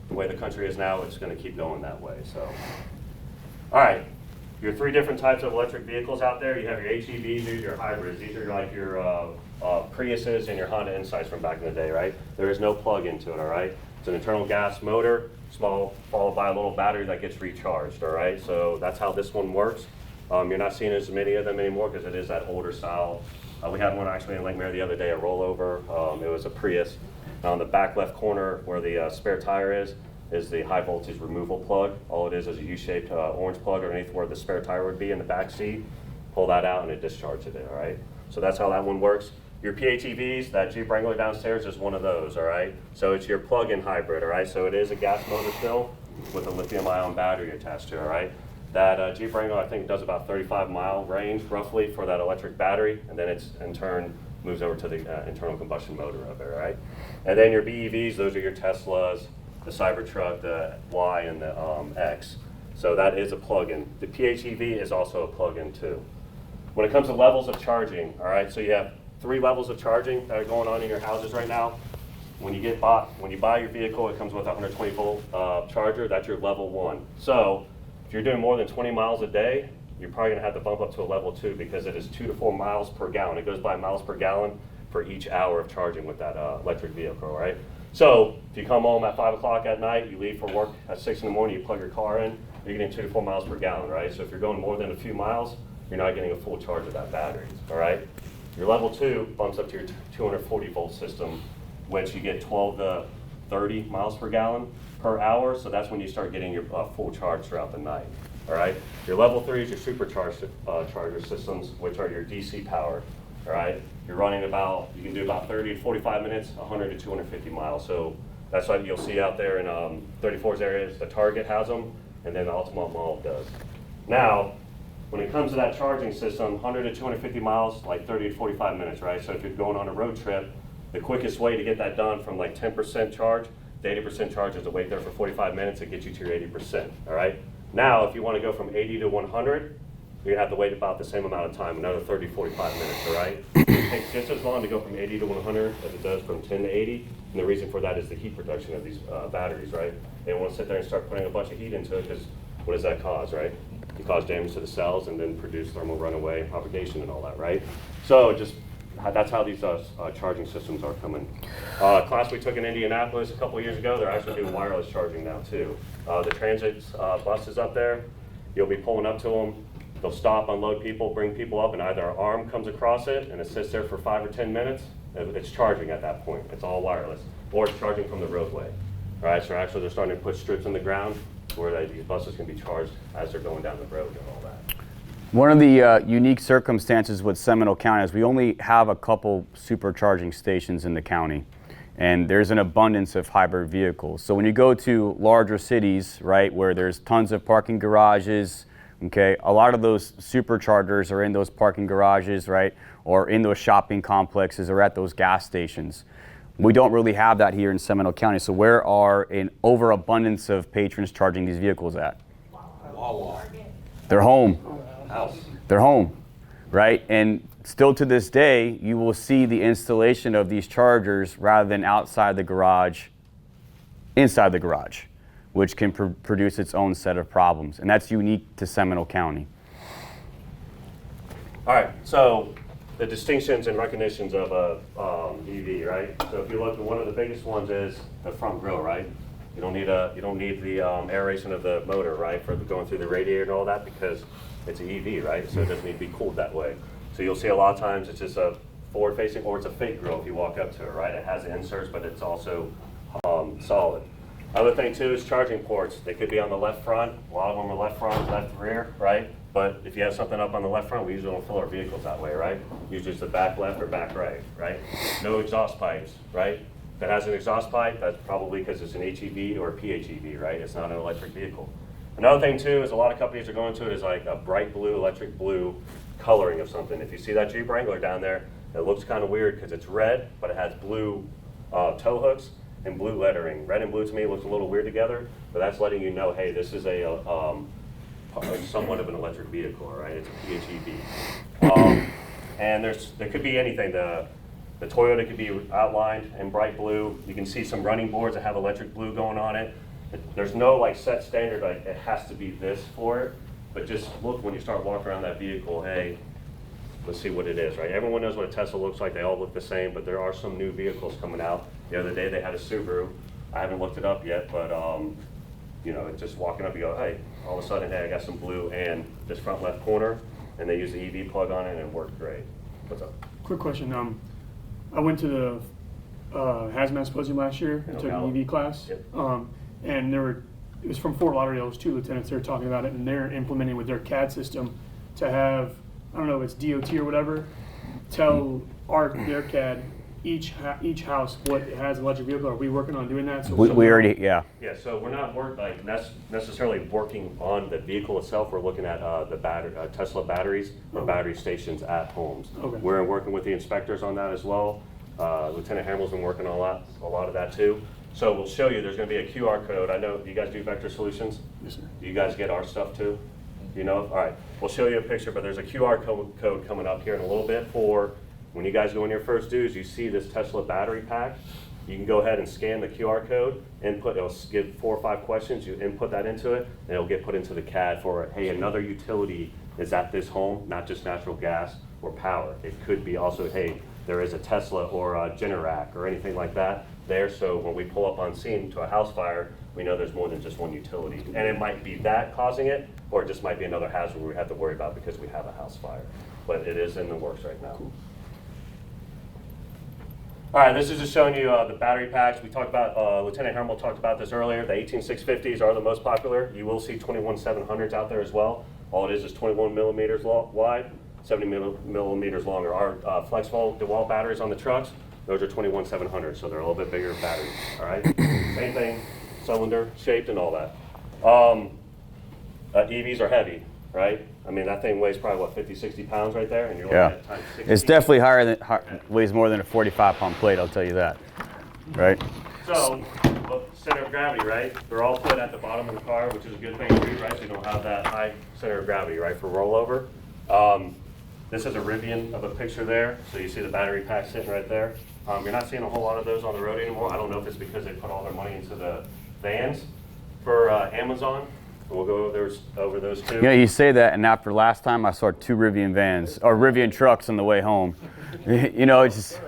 way the country is now, it's going to keep going that way. So, all right, your 3 different types of electric vehicles out there. You have your HEVs, these are your hybrids. These are like your Priuses and your Honda Insights from back in the day, right? There is no plug into it, all right? It's an internal gas motor, small, followed by a little battery that gets recharged, all right? So that's how this one works. You're not seeing as many of them anymore because it is that older style. We had one actually in Lake Mary the other day, a rollover. It was a Prius. On the back left corner where the spare tire is the high voltage removal plug. All it is a U-shaped orange plug underneath where the spare tire would be in the back seat. Pull that out and it discharges it, all right? So that's how that one works. Your PHEVs, that Jeep Wrangler downstairs is one of those, all right? So it's your plug-in hybrid, all right? So it is a gas motor still with a lithium-ion battery attached to it, all right? That Jeep Wrangler, I think, does about 35-mile range, roughly, for that electric battery, and then it's, in turn, moves over to the internal combustion motor of it, all right? And then your BEVs, those are your Teslas, the Cybertruck, the Y, and the X. So that is a plug-in. The PHEV is also a plug-in, too. When it comes to levels of charging, all right, so you have 3 levels of charging that are going on in your houses right now. When you buy your vehicle, it comes with a 120-volt charger. That's your level 1. So if you're doing more than 20 miles a day, you're probably going to have to bump up to a level 2 because it is 2 to 4 miles per gallon. It goes by miles per gallon for each hour of charging with that electric vehicle, all right? So if you come home at 5 o'clock at night, you leave for work at 6 in the morning, you plug your car in, you're getting 2 to 4 miles per gallon, right? So if you're going more than a few miles, you're not getting a full charge of that battery, all right? Your level 2 bumps up to your 240-volt system, which you get 12 to 30 miles per gallon per hour, so that's when you start getting your full charge throughout the night, all right? Your level 3 is your supercharged charger systems, which are your DC powered, all right? You're running about, you can do about 30 to 45 minutes, 100 to 250 miles, so that's what you'll see out there in 34's areas. The Target has them, and then the Altamont Mall does. Now, when it comes to that charging system, 100 to 250 miles, like 30 to 45 minutes, right? So if you're going on a road trip, the quickest way to get that done from like 10% charge to 80% charge is to wait there for 45 minutes and get you to your 80%, all right? Now, if you want to go from 80 to 100, you're gonna have to wait about the same amount of time, another 30, 45 minutes, all right? It takes just as long to go from 80 to 100 as it does from 10 to 80, and the reason for that is the heat production of these batteries, right? They don't want to sit there and start putting a bunch of heat into it because what does that cause, right? It cause damage to the cells and then produce thermal runaway, propagation, and all that, right? So just that's how these charging systems are coming. Class we took in Indianapolis a couple years ago, they're actually doing wireless charging now too. The transit buses up there, you'll be pulling up to them, they'll stop, unload people, bring people up, and either an arm comes across it and it sits there for 5 or 10 minutes. It's charging at that point. It's all wireless, or it's charging from the roadway. All right, so actually they're starting to put strips in the ground where these buses can be charged as they're going down the road and all that. One of the unique circumstances with Seminole County is we only have a couple supercharging stations in the county, and there's an abundance of hybrid vehicles. So when you go to larger cities, right, where there's tons of parking garages, okay, a lot of those superchargers are in those parking garages, right, or in those shopping complexes or at those gas stations. We don't really have that here in Seminole County. So where are an overabundance of patrons charging these vehicles at? Wawa. They're home. House. They're home, right? And still to this day, you will see the installation of these chargers rather than outside the garage, inside the garage, which can produce its own set of problems. And that's unique to Seminole County. All right, so the distinctions and recognitions of a EV, right? So if you look at one of the biggest ones is the front grille, right? You don't need the aeration of the motor, right, for going through the radiator and all that because it's an EV, right? So it doesn't need to be cooled that way. So you'll see a lot of times it's just a forward-facing or it's a fake grille if you walk up to it, right? It has the inserts, but it's also solid. Other thing too is charging ports. They could be on the left front. A lot of them are left front, left rear, right? But if you have something up on the left front, we usually don't fill our vehicles that way, right? Usually it's the back left or back right, right? No exhaust pipes, right? If it has an exhaust pipe, that's probably because it's an HEV or a PHEV, right? It's not an electric vehicle. Another thing too is a lot of companies are going to it is like a bright blue, electric blue coloring of something. If you see that Jeep Wrangler down there, it looks kind of weird because it's red, but it has blue tow hooks and blue lettering. Red and blue to me looks a little weird together, but that's letting you know, hey, this is a somewhat of an electric vehicle, right? It's a PHEV. And there could be anything. The Toyota could be outlined in bright blue. You can see some running boards that have electric blue going on it. There's no like set standard, like it has to be this for it, but just look when you start walking around that vehicle, hey, let's see what it is, right? Everyone knows what a Tesla looks like. They all look the same, but there are some new vehicles coming out. The other day they had a Subaru. I haven't looked it up yet, but you know, just walking up, you go, hey, all of a sudden, hey, I got some blue and this front left corner, and they use the EV plug on it and it worked great. What's up? Quick question. I went to the hazmat symposium last year and took an EV class. Yep. And it was from Fort Lauderdale. It was 2 lieutenants there talking about it, and they're implementing with their CAD system to have, I don't know if it's DOT or whatever, tell their CAD each house what it has electric vehicle. Are we working on doing that? So We already, yeah. Yeah, so we're not necessarily working on the vehicle itself. We're looking at the Tesla batteries or battery stations at homes. Okay. We're working with the inspectors on that as well. Lieutenant Hamill's been working on a lot of that too. So we'll show you, there's gonna be a QR code. I know you guys do Vector Solutions. Yes, sir. Do you guys get our stuff too? You know? All right, we'll show you a picture, but there's a QR code coming up here in a little bit for when you guys go in your first dues, you see this Tesla battery pack. You can go ahead and scan the QR code, it'll give 4 or 5 questions, you input that into it, and it'll get put into the CAD for, hey, another utility is at this home, not just natural gas or power. It could be also, hey, there is a Tesla or a Generac or anything like that there, so when we pull up on scene to a house fire, we know there's more than just one utility. And it might be that causing it, or it just might be another hazard we have to worry about because we have a house fire. But it is in the works right now. All right, this is just showing you the battery packs. We talked about, Lieutenant Hermel talked about this earlier. The 18650s are the most popular. You will see 21700s out there as well. All it is 21 millimeters wide, 70 millimeters longer. Our Flexwell DeWalt batteries on the trucks, those are 21700s, so they're a little bit bigger batteries, all right? Same thing, cylinder shaped and all that. EVs are heavy, right? I mean, that thing weighs probably, what, 50, 60 pounds right there? And you're looking at times 60. It's definitely weighs more than a 45-pound plate, I'll tell you that, right? So, center of gravity, right? They're all put at the bottom of the car, which is a good thing to do, right? So you don't have that high center of gravity, right, for rollover. This is a Rivian of a picture there. So you see the battery pack sitting right there. You're not seeing a whole lot of those on the road anymore. I don't know if it's because they put all their money into the vans for Amazon. We'll go over those two. You know, you say that, and after last time, I saw 2 Rivian vans, or Rivian trucks on the way home. You know, it's just...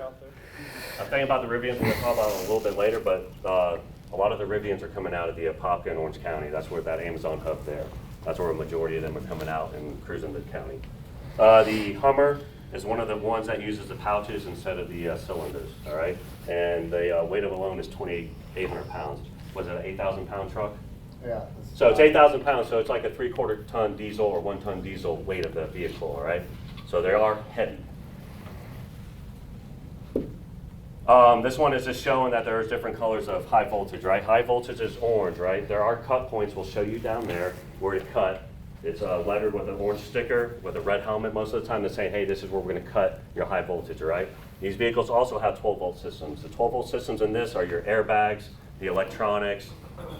I'm thinking about the Rivians, we'll talk about it a little bit later, but a lot of the Rivians are coming out of the Apopka in Orange County. That's where that Amazon hub there. That's where a majority of them are coming out and cruising the county. The Hummer is one of the ones that uses the pouches instead of the cylinders, all right? And the weight of alone is 2,800 pounds. Was it an 8,000 pound truck? Yeah. So it's 8,000 pounds, so it's like a 3/4 ton diesel or 1 ton diesel weight of the vehicle, all right? So they are heavy. This one is just showing that there's different colors of high voltage, right? High voltage is orange, right? There are cut points, we'll show you down there where it cut. It's lettered with an orange sticker with a red helmet most of the time to say, hey, this is where we're gonna cut your high voltage, right? These vehicles also have 12-volt systems. The 12-volt systems in this are your airbags, the electronics,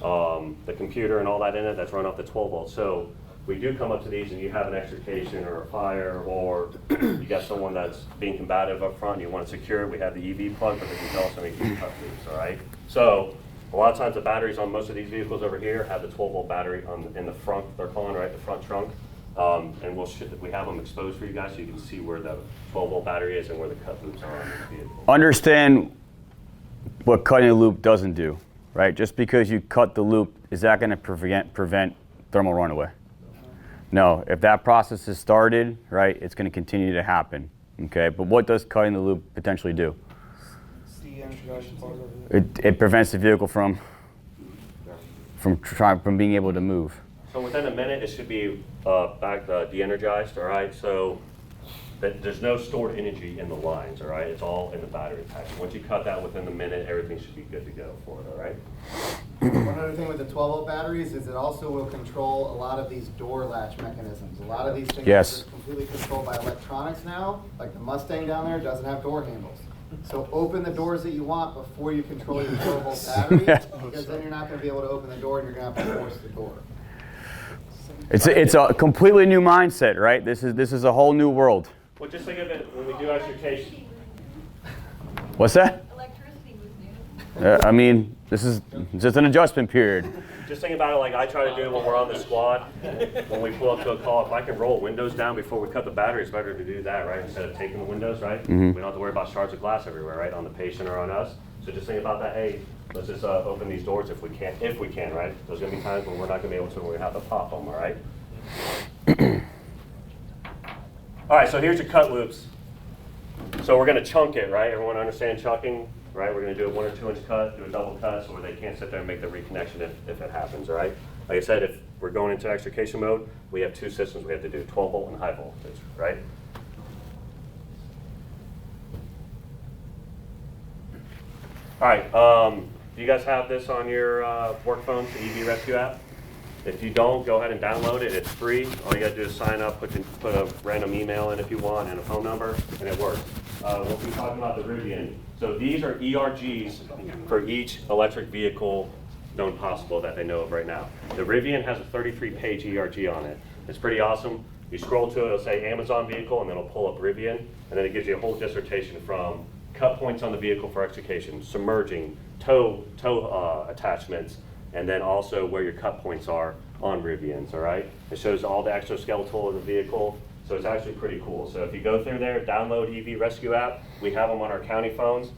the computer and all that in it that's run off the 12 volts. So we do come up to these and you have an extrication or a fire, or you got someone that's being combative up front and you want to secure it, we have the EV plug, but they can also make you cut loose, all right? So a lot of times the batteries on most of these vehicles over here have the 12-volt battery in the front, they're calling, right, the front trunk. And we have them exposed for you guys so you can see where the 12-volt battery is and where the cut loops are on this vehicle. Understand what cutting a loop doesn't do, right? Just because you cut the loop, is that going to prevent thermal runaway? No. If that process is started, right, it's going to continue to happen, okay? But what does cutting the loop potentially do? It prevents the vehicle from being able to move. So within a minute, it should be back de-energized, all right? So there's no stored energy in the lines, all right? It's all in the battery pack. Once you cut that within the minute, everything should be good to go for it, all right? One other thing with the 12-volt batteries is it also will control a lot of these door latch mechanisms. A lot of these things Yes. are completely controlled by electronics now. Like the Mustang down there doesn't have door handles. So open the doors that you want before you control your 12-volt battery, because then you're not going to be able to open the door and you're going to have to force the door. It's a completely new mindset, right? This is a whole new world. Well, just think of it when we do extrication. What's that? Electricity was new. I mean, this is just an adjustment period. Just think about it like I try to do when we're on the squad. When we pull up to a call, if I can roll windows down before we cut the battery, it's better to do that, right? Instead of taking the windows, right? We don't have to worry about shards of glass everywhere, right? On the patient or on us. So just think about that. Hey, let's just open these doors if we can, right? There's going to be times when we're not going to be able to, when we have to pop them, all right? All right, so here's your cut loops. So we're going to chunk it, right? Everyone understand chunking, right? We're going to do a 1 or 2 inch cut, do a double cut, so where they can't sit there and make the reconnection if it happens, all right? Like I said, if we're going into extrication mode, we have 2 systems we have to do, 12 volt and high voltage, right? All right, do you guys have this on your work phones, the EV Rescue app? If you don't, go ahead and download it. It's free. All you got to do is sign up, put a random email in if you want, and a phone number, and it works. We'll be talking about the Rivian. So these are ERGs for each electric vehicle known possible that they know of right now. The Rivian has a 33-page ERG on it. It's pretty awesome. You scroll to it, it'll say Amazon vehicle, and then it'll pull up Rivian, and then it gives you a whole dissertation from cut points on the vehicle for extrication, submerging, tow attachments, and then also where your cut points are on Rivians, all right? It shows all the exoskeletal of the vehicle, so it's actually pretty cool. So if you go through there, download EV Rescue app. We have them on our county phones.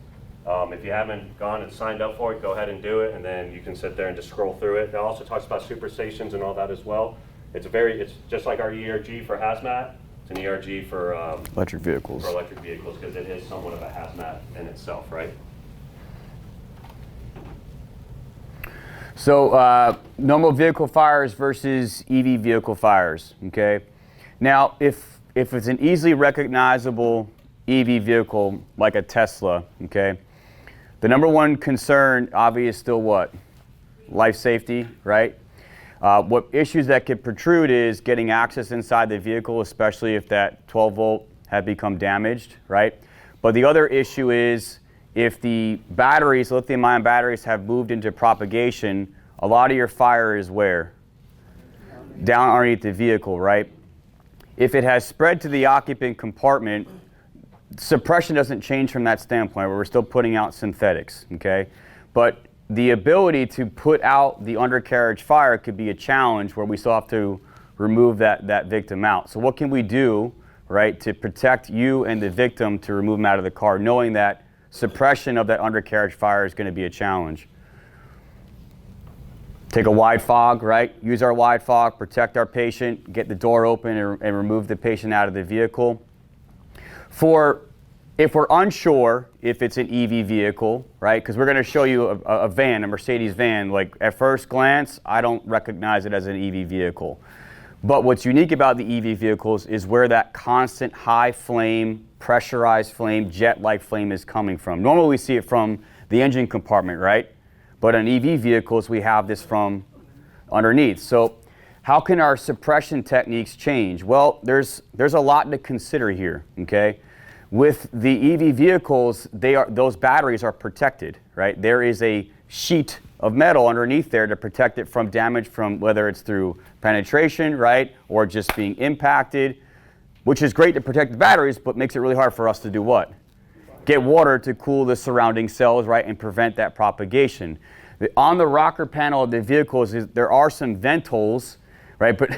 If you haven't gone and signed up for it, go ahead and do it, and then you can sit there and just scroll through it. It also talks about super stations and all that as well. It's just like our ERG for hazmat. It's an ERG for Electric vehicles. because it is somewhat of a hazmat in itself, right? So normal vehicle fires versus EV vehicle fires, okay? Now, if it's an easily recognizable EV vehicle like a Tesla, okay, the number one concern, obviously, is still what? Life safety, right? What issues that could protrude is getting access inside the vehicle, especially if that 12 volt had become damaged, right? But the other issue is if the batteries, lithium-ion batteries, have moved into propagation, a lot of your fire is where? Down underneath the vehicle, right? If it has spread to the occupant compartment, suppression doesn't change from that standpoint, where we're still putting out synthetics, okay? But the ability to put out the undercarriage fire could be a challenge where we still have to remove that victim out. So what can we do, right, to protect you and the victim to remove them out of the car, knowing that suppression of that undercarriage fire is going to be a challenge? Take a wide fog, right? Use our wide fog, protect our patient, get the door open and remove the patient out of the vehicle. If we're unsure if it's an EV vehicle, right? Because we're going to show you a van, a Mercedes van. Like at first glance, I don't recognize it as an EV vehicle. But what's unique about the EV vehicles is where that constant high flame, pressurized flame, jet-like flame is coming from. Normally we see it from the engine compartment, right? But on EV vehicles, we have this from underneath. So how can our suppression techniques change? Well, there's a lot to consider here, okay? With the EV vehicles, those batteries are protected, right? There is a sheet of metal underneath there to protect it from damage from whether it's through penetration, right, or just being impacted, which is great to protect the batteries, but makes it really hard for us to do what? Get water to cool the surrounding cells, right, and prevent that propagation. On the rocker panel of the vehicles, there are some vent holes, right, but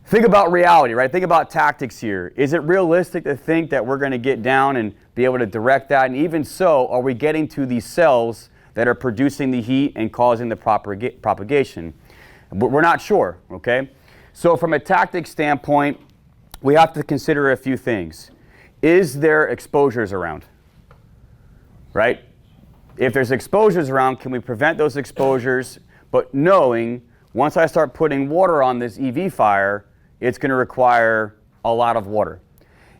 think about reality, right? Think about tactics here. Is it realistic to think that we're going to get down and be able to direct that? And even so, are we getting to these cells that are producing the heat and causing the propagation? We're not sure, okay? So from a tactics standpoint, we have to consider a few things. Is there exposures around, right? If there's exposures around, can we prevent those exposures? But knowing, once I start putting water on this EV fire, it's going to require a lot of water.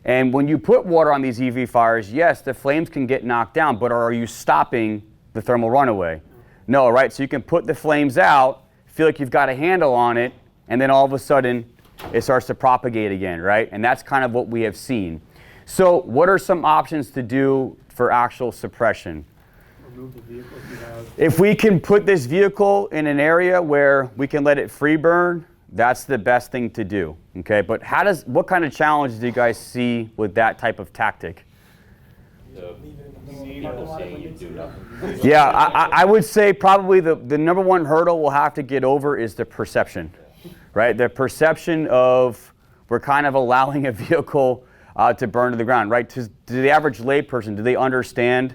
And when you put water on these EV fires, yes, the flames can get knocked down, but are you stopping the thermal runaway? No, right? So you can put the flames out, feel like you've got a handle on it, and then all of a sudden it starts to propagate again, right? And that's kind of what we have seen. So what are some options to do for actual suppression? Remove the vehicle if you have. If we can put this vehicle in an area where we can let it free burn, that's the best thing to do, okay? But what kind of challenges do you guys see with that type of tactic? Yeah, I would say probably the number one hurdle we'll have to get over is the perception, right? The perception of we're kind of allowing a vehicle to burn to the ground, right? To the average layperson, do they understand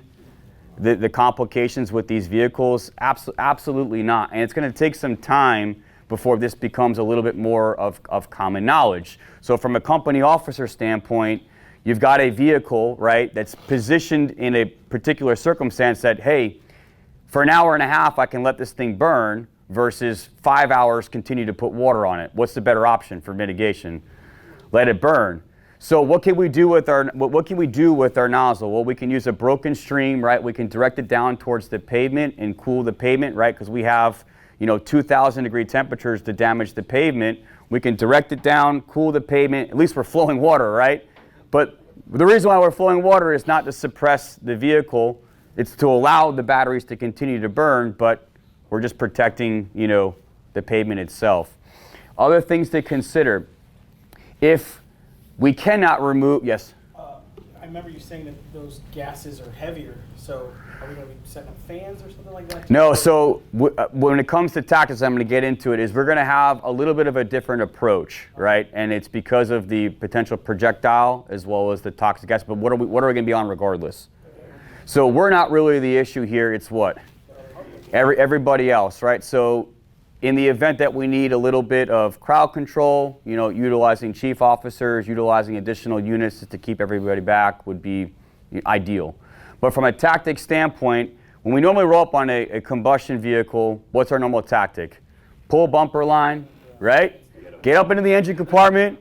the complications with these vehicles? Absolutely not. And it's going to take some time before this becomes a little bit more of common knowledge. So from a company officer standpoint, you've got a vehicle, right, that's positioned in a particular circumstance that, hey, for an hour and a half, I can let this thing burn versus 5 hours continue to put water on it. What's the better option for mitigation? Let it burn. So what can we do with our nozzle? Well, we can use a broken stream, right? We can direct it down towards the pavement and cool the pavement, right? Because we have 2,000 degree temperatures to damage the pavement. We can direct it down, cool the pavement. At least we're flowing water, right? But the reason why we're flowing water is not to suppress the vehicle. It's to allow the batteries to continue to burn, but we're just protecting, the pavement itself. Other things to consider. If we cannot remove, yes? I remember you saying that those gases are heavier, so are we going to be setting up fans or something like that? No, so when it comes to tactics, I'm going to get into it, is we're going to have a little bit of a different approach, right? And it's because of the potential projectile as well as the toxic gas, but what are we going to be on regardless? So we're not really the issue here, it's what? Everybody else, right? So in the event that we need a little bit of crowd control, utilizing chief officers, utilizing additional units to keep everybody back would be ideal. But from a tactic standpoint, when we normally roll up on a combustion vehicle, what's our normal tactic? Pull bumper line, right? Get up into the engine compartment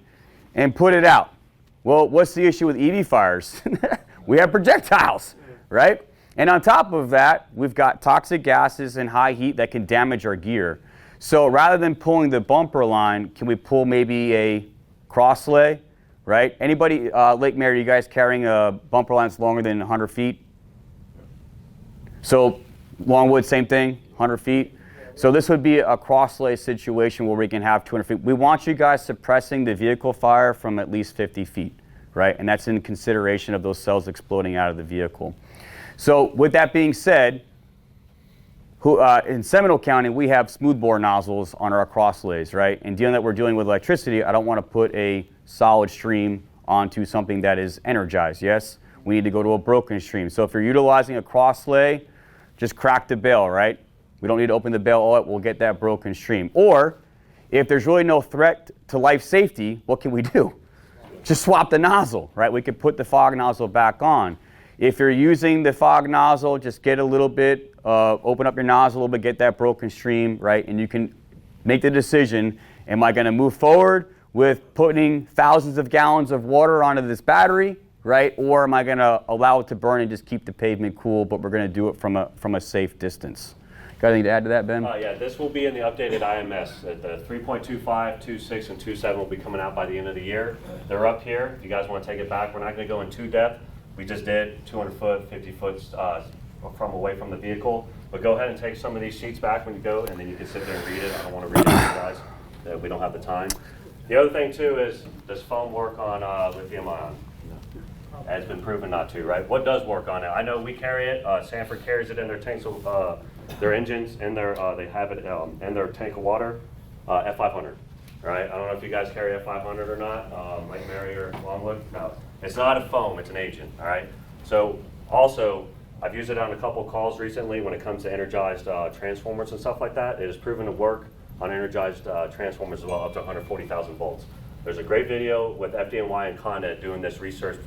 and put it out. Well, what's the issue with EV fires? We have projectiles, right? And on top of that, we've got toxic gases and high heat that can damage our gear. So rather than pulling the bumper line, can we pull maybe a cross lay, right? Anybody, Lake Mary, are you guys carrying a bumper line that's longer than 100 feet? So Longwood, same thing, 100 feet. So this would be a cross lay situation where we can have 200 feet. We want you guys suppressing the vehicle fire from at least 50 feet, right? And that's in consideration of those cells exploding out of the vehicle. So with that being said, in Seminole County, we have smoothbore nozzles on our crosslays, right? And given that we're dealing with electricity, I don't want to put a solid stream onto something that is energized, yes? We need to go to a broken stream. So if you're utilizing a crosslay, just crack the bail, right? We don't need to open the bail, we'll get that broken stream. Or if there's really no threat to life safety, what can we do? Just swap the nozzle, right? We could put the fog nozzle back on. If you're using the fog nozzle, just get a little bit, open up your nozzle a little bit, get that broken stream, right? And you can make the decision, am I gonna move forward with putting thousands of gallons of water onto this battery, right? Or am I gonna allow it to burn and just keep the pavement cool, but we're gonna do it from a safe distance? Got anything to add to that, Ben? Yeah, this will be in the updated IMS. The 3.25, 2.6, and 2.7 will be coming out by the end of the year. They're up here. If you guys want to take it back, we're not going to go in too depth. We just did 200 foot, 50 foot from away from the vehicle. But go ahead and take some of these sheets back when you go, and then you can sit there and read it. I don't want to read it to you guys. We don't have the time. The other thing too is, does foam work on lithium ion? It's been proven not to, right? What does work on it? I know we carry it. Sanford carries it in their tanks of their engines, and they have it in their tank of water. F500, right? I don't know if you guys carry F500 or not, like Mary or Longwood. No, it's not a foam, it's an agent, all right? So also, I've used it on a couple calls recently when it comes to energized transformers and stuff like that. It has proven to work on energized transformers as well, up to 140,000 volts. There's a great video with FDNY and Conda doing this research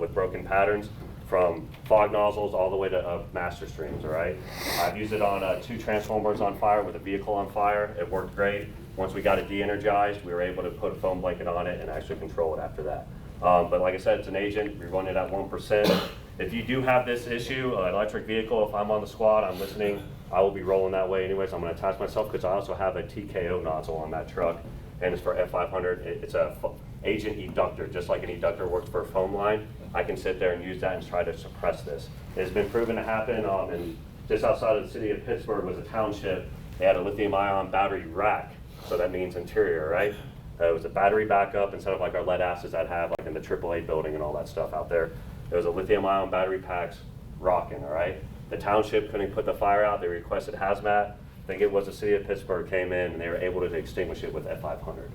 with broken patterns from fog nozzles all the way to master streams, all right? I've used it on 2 transformers on fire with a vehicle on fire. It worked great. Once we got it de-energized, we were able to put a foam blanket on it and actually control it after that. But like I said, it's an agent. We run it at 1%. If you do have this issue, an electric vehicle, if I'm on the squad, I'm listening, I will be rolling that way anyways. I'm gonna attach myself because I also have a TKO nozzle on that truck, and it's for F500. It's a agent eductor, just like an eductor works for a foam line. I can sit there and use that and try to suppress this. It's been proven to happen, and just outside of the city of Pittsburgh was a township. They had a lithium-ion battery rack, so that means interior, right? It was a battery backup instead of like our lead acids that have like in the AAA building and all that stuff out there. There was a lithium-ion battery packs rocking, all right? The township couldn't put the fire out. They requested hazmat. I think it was the city of Pittsburgh came in and they were able to extinguish it with F500,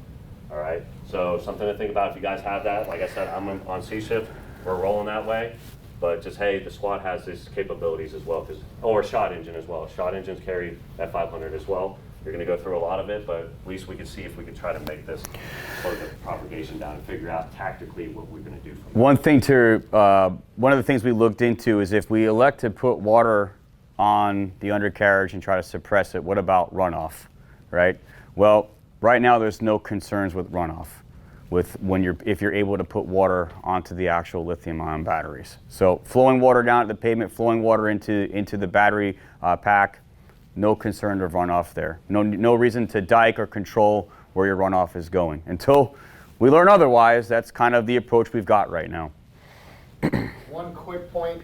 all right? So something to think about if you guys have that. Like I said, I'm on C shift. We're rolling that way. But just, hey, the SWAT has these capabilities as well, or shot engine as well. Shot engines carry F500 as well. You're going to go through a lot of it, but at least we could see if we could try to make this, slow the propagation down and figure out tactically what we're going to do from there. One of the things we looked into is if we elect to put water on the undercarriage and try to suppress it, what about runoff, right? Well, right now there's no concerns with runoff if you're able to put water onto the actual lithium-ion batteries. So flowing water down at the pavement, flowing water into the battery pack, no concern of runoff there. No reason to dike or control where your runoff is going. Until we learn otherwise, that's kind of the approach we've got right now. One quick point.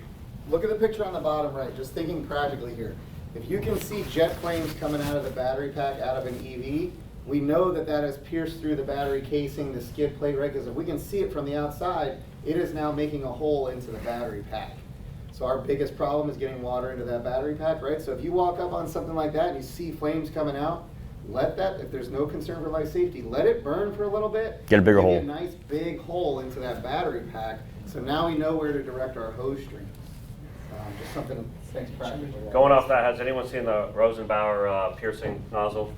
Look at the picture on the bottom right, just thinking practically here. If you can see jet flames coming out of the battery pack, out of an EV, we know that that has pierced through the battery casing, the skid plate, right? Because if we can see it from the outside, it is now making a hole into the battery pack. So our biggest problem is getting water into that battery pack, right? So if you walk up on something like that and you see flames coming out, let that, if there's no concern for life safety, let it burn for a little bit. Get a bigger hole. Get a nice big hole into that battery pack. So now we know where to direct our hose stream. Just something to think practically. Going off that, has anyone seen the Rosenbauer piercing nozzle?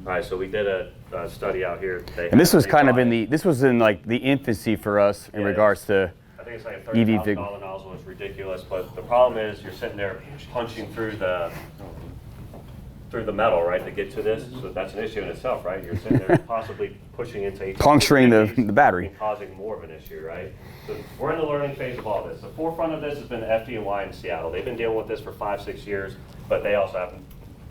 All right, so we did a study out here. And this was kind of this was in like the infancy for us in regards to I think it's like a EV $30,000 nozzle. It's ridiculous, but the problem is you're sitting there punching through the metal, right, to get to this. So that's an issue in itself, right? You're sitting there possibly pushing into puncturing the battery and causing more of an issue, right? So we're in the learning phase of all this. The forefront of this has been FDNY in Seattle. They've been dealing with this for 5-6 years, but they also have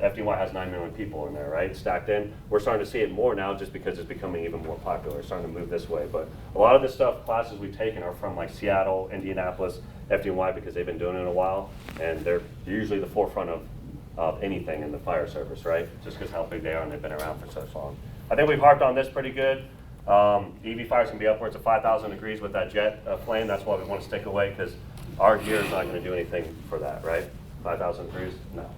FDNY has 9 million people in there, right, stacked in. We're starting to see it more now just because it's becoming even more popular. It's starting to move this way. But a lot of the stuff, classes we've taken are from like Seattle, Indianapolis, FDNY, because they've been doing it a while, and they're usually the forefront of anything in the fire service, right, just because how big they are and they've been around for so long. I think we've harped on this pretty good. EV fires can be upwards of 5,000 degrees with that jet flame. That's why we want to stick away, because our gear is not going to do anything for that, right? 5,000 degrees? No.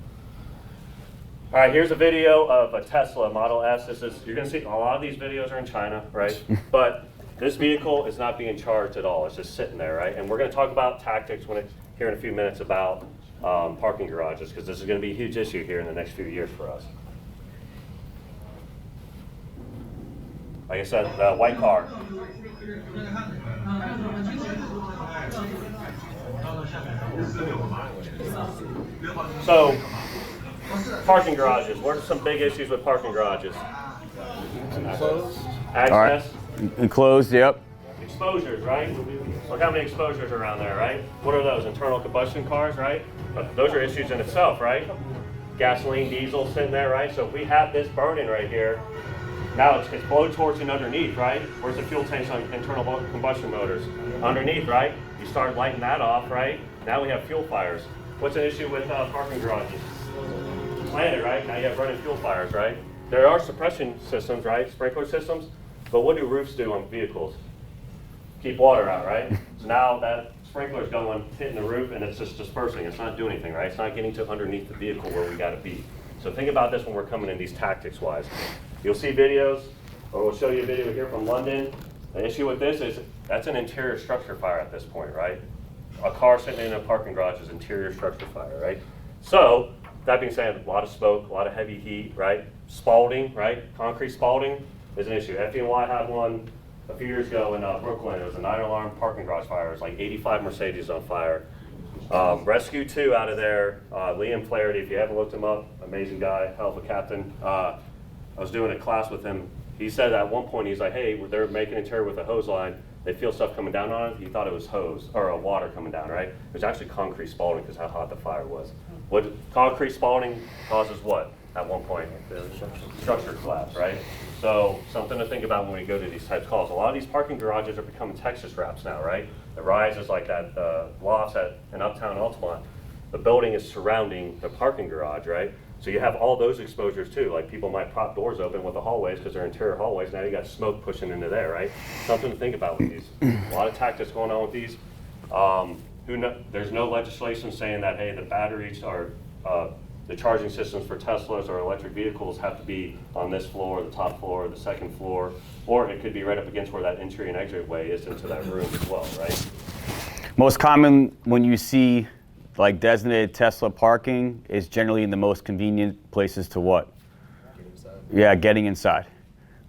All right, here's a video of a Tesla Model S. You're going to see a lot of these videos are in China, right? But this vehicle is not being charged at all. It's just sitting there, right? And we're going to talk about tactics here in a few minutes about parking garages, because this is going to be a huge issue here in the next few years for us. Like I said, the white car. So, parking garages. What are some big issues with parking garages? Access. Enclosed, yep. Exposures, right? Look how many exposures are around there, right? What are those? Internal combustion cars, right? But those are issues in itself, right? Gasoline, diesel sitting there, right? So if we have this burning right here, now it's blowtorching underneath, right? Where's the fuel tanks on internal combustion motors? Underneath, right? You start lighting that off, right? Now we have fuel fires. What's an issue with parking garages? Planted, right? Now you have running fuel fires, right? There are suppression systems, right? Sprinkler systems. But what do roofs do on vehicles? Keep water out, right? So now that sprinkler's going, hitting the roof, and it's just dispersing. It's not doing anything, right? It's not getting to underneath the vehicle where we got to be. So think about this when we're coming in these tactics-wise. You'll see videos, or we'll show you a video here from London. The issue with this is that's an interior structure fire at this point, right? A car sitting in a parking garage is interior structure fire, right? So, that being said, a lot of smoke, a lot of heavy heat, right? Spalling, right? Concrete spalling is an issue. FDNY had one a few years ago in Brooklyn. It was a 9-alarm parking garage fire. It was like 85 Mercedes on fire. Rescue 2 out of there, Liam Flaherty, if you haven't looked him up, amazing guy, hell of a captain. I was doing a class with him he said at one point, he's like, hey, they're making interior with a hose line. They feel stuff coming down on it. He thought it was hose or water coming down, right? It was actually concrete spalling because how hot the fire was. What concrete spalling causes what at one point? Structure collapse, right? So something to think about when we go to these types of calls. A lot of these parking garages are becoming Texas wraps now, right? The rise is like that lofts in Uptown Altamont. The building is surrounding the parking garage, right? So you have all those exposures too. Like people might prop doors open with the hallways because they're interior hallways. Now you got smoke pushing into there, right? Something to think about with these. A lot of tactics going on with these. There's no legislation saying that, hey, the batteries or the charging systems for Teslas or electric vehicles have to be on this floor, the top floor, the second floor, or it could be right up against where that entry and exit way is into that room as well, right? Most common when you see like designated Tesla parking is generally in the most convenient places to what? Yeah, getting inside,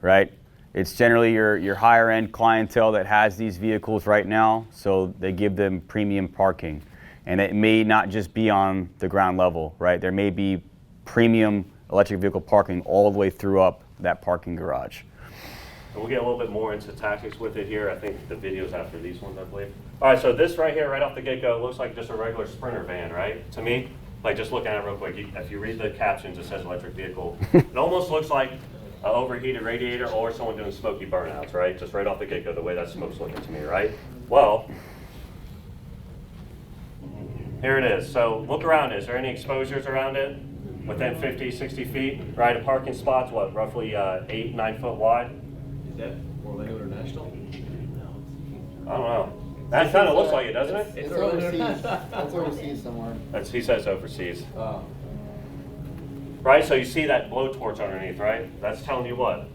right? It's generally your higher end clientele that has these vehicles right now, so they give them premium parking. And it may not just be on the ground level, right? There may be premium electric vehicle parking all the way through up that parking garage. And we'll get a little bit more into tactics with it here. I think the videos after these ones, I believe. All right, so this right here, right off the get-go, looks like just a regular Sprinter van, right? To me, like just looking at it real quick, if you read the captions, it says electric vehicle. It almost looks like an overheated radiator or someone doing smoky burnouts, right? Just right off the get-go, the way that smoke's looking to me, right? Well, here it is. So look around it. Is there any exposures around it? Within 50, 60 feet, right? A parking spot's what, roughly 8, 9 foot wide? Is that Orlando International? I don't know. That kind of looks like it, doesn't it? It's overseas. It's overseas somewhere. He says overseas. Oh. Right, so you see that blowtorch underneath, right? That's telling you what?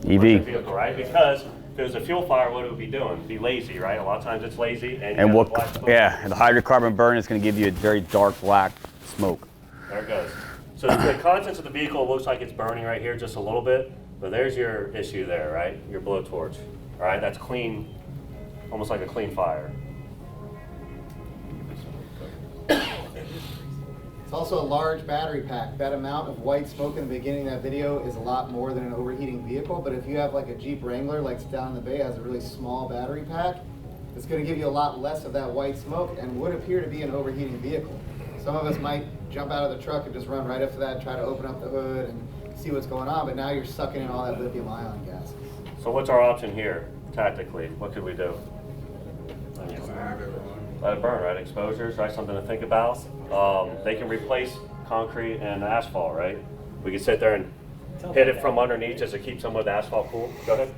EV. Vehicle, right? Because if it was a fuel fire, what it would be doing? Be lazy, right? A lot of times it's lazy. And what? Yeah, and the hydrocarbon burn is going to give you a very dark black smoke. There it goes. So the contents of the vehicle looks like it's burning right here just a little bit, but there's your issue there, right? Your blowtorch. All right, that's clean, almost like a clean fire. It's also a large battery pack. That amount of white smoke in the beginning of that video is a lot more than an overheating vehicle, but if you have like a Jeep Wrangler, like down in the bay, has a really small battery pack, it's going to give you a lot less of that white smoke and would appear to be an overheating vehicle. Some of us might jump out of the truck and just run right up to that, try to open up the hood and see what's going on, but now you're sucking in all that lithium ion gases. So what's our option here, tactically? What could we do? Let it burn, right? Exposures, right? Something to think about. They can replace concrete and asphalt, right? We can sit there and hit it from underneath just to keep some of the asphalt cool. Go ahead.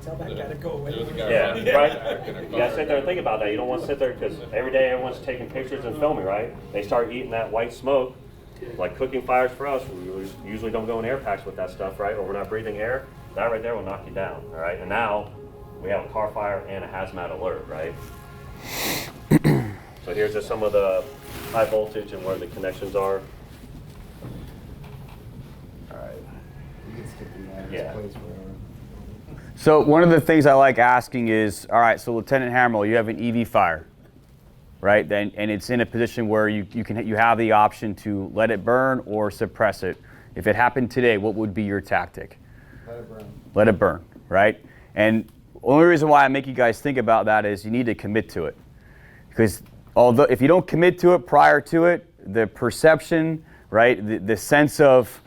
Tell that guy to go away. Yeah, right? You gotta sit there and think about that. You don't want to sit there because every day everyone's taking pictures and filming, right? They start eating that white smoke. Like cooking fires for us, we usually don't go in air packs with that stuff, right? Or we're not breathing air. That right there will knock you down, all right? And now we have a car fire and a hazmat alert, right? So here's just some of the high voltage and where the connections are. All right. You can skip through that. Yeah. It's forever. So one of the things I like asking is, all right, so Lieutenant Hammerl, you have an EV fire, right? And it's in a position where you have the option to let it burn or suppress it. If it happened today, what would be your tactic? Let it burn. Let it burn, right? And the only reason why I make you guys think about that is you need to commit to it. Because although if you don't commit to it prior to it, the perception, right, the sense of,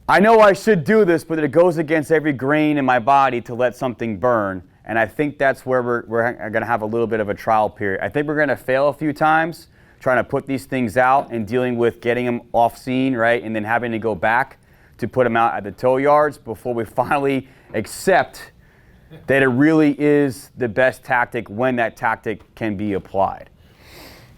I know I should do this, but it goes against every grain in my body to let something burn. And I think that's where we're going to have a little bit of a trial period. I think we're going to fail a few times trying to put these things out and dealing with getting them off scene, right, and then having to go back to put them out at the tow yards before we finally accept that it really is the best tactic when that tactic can be applied.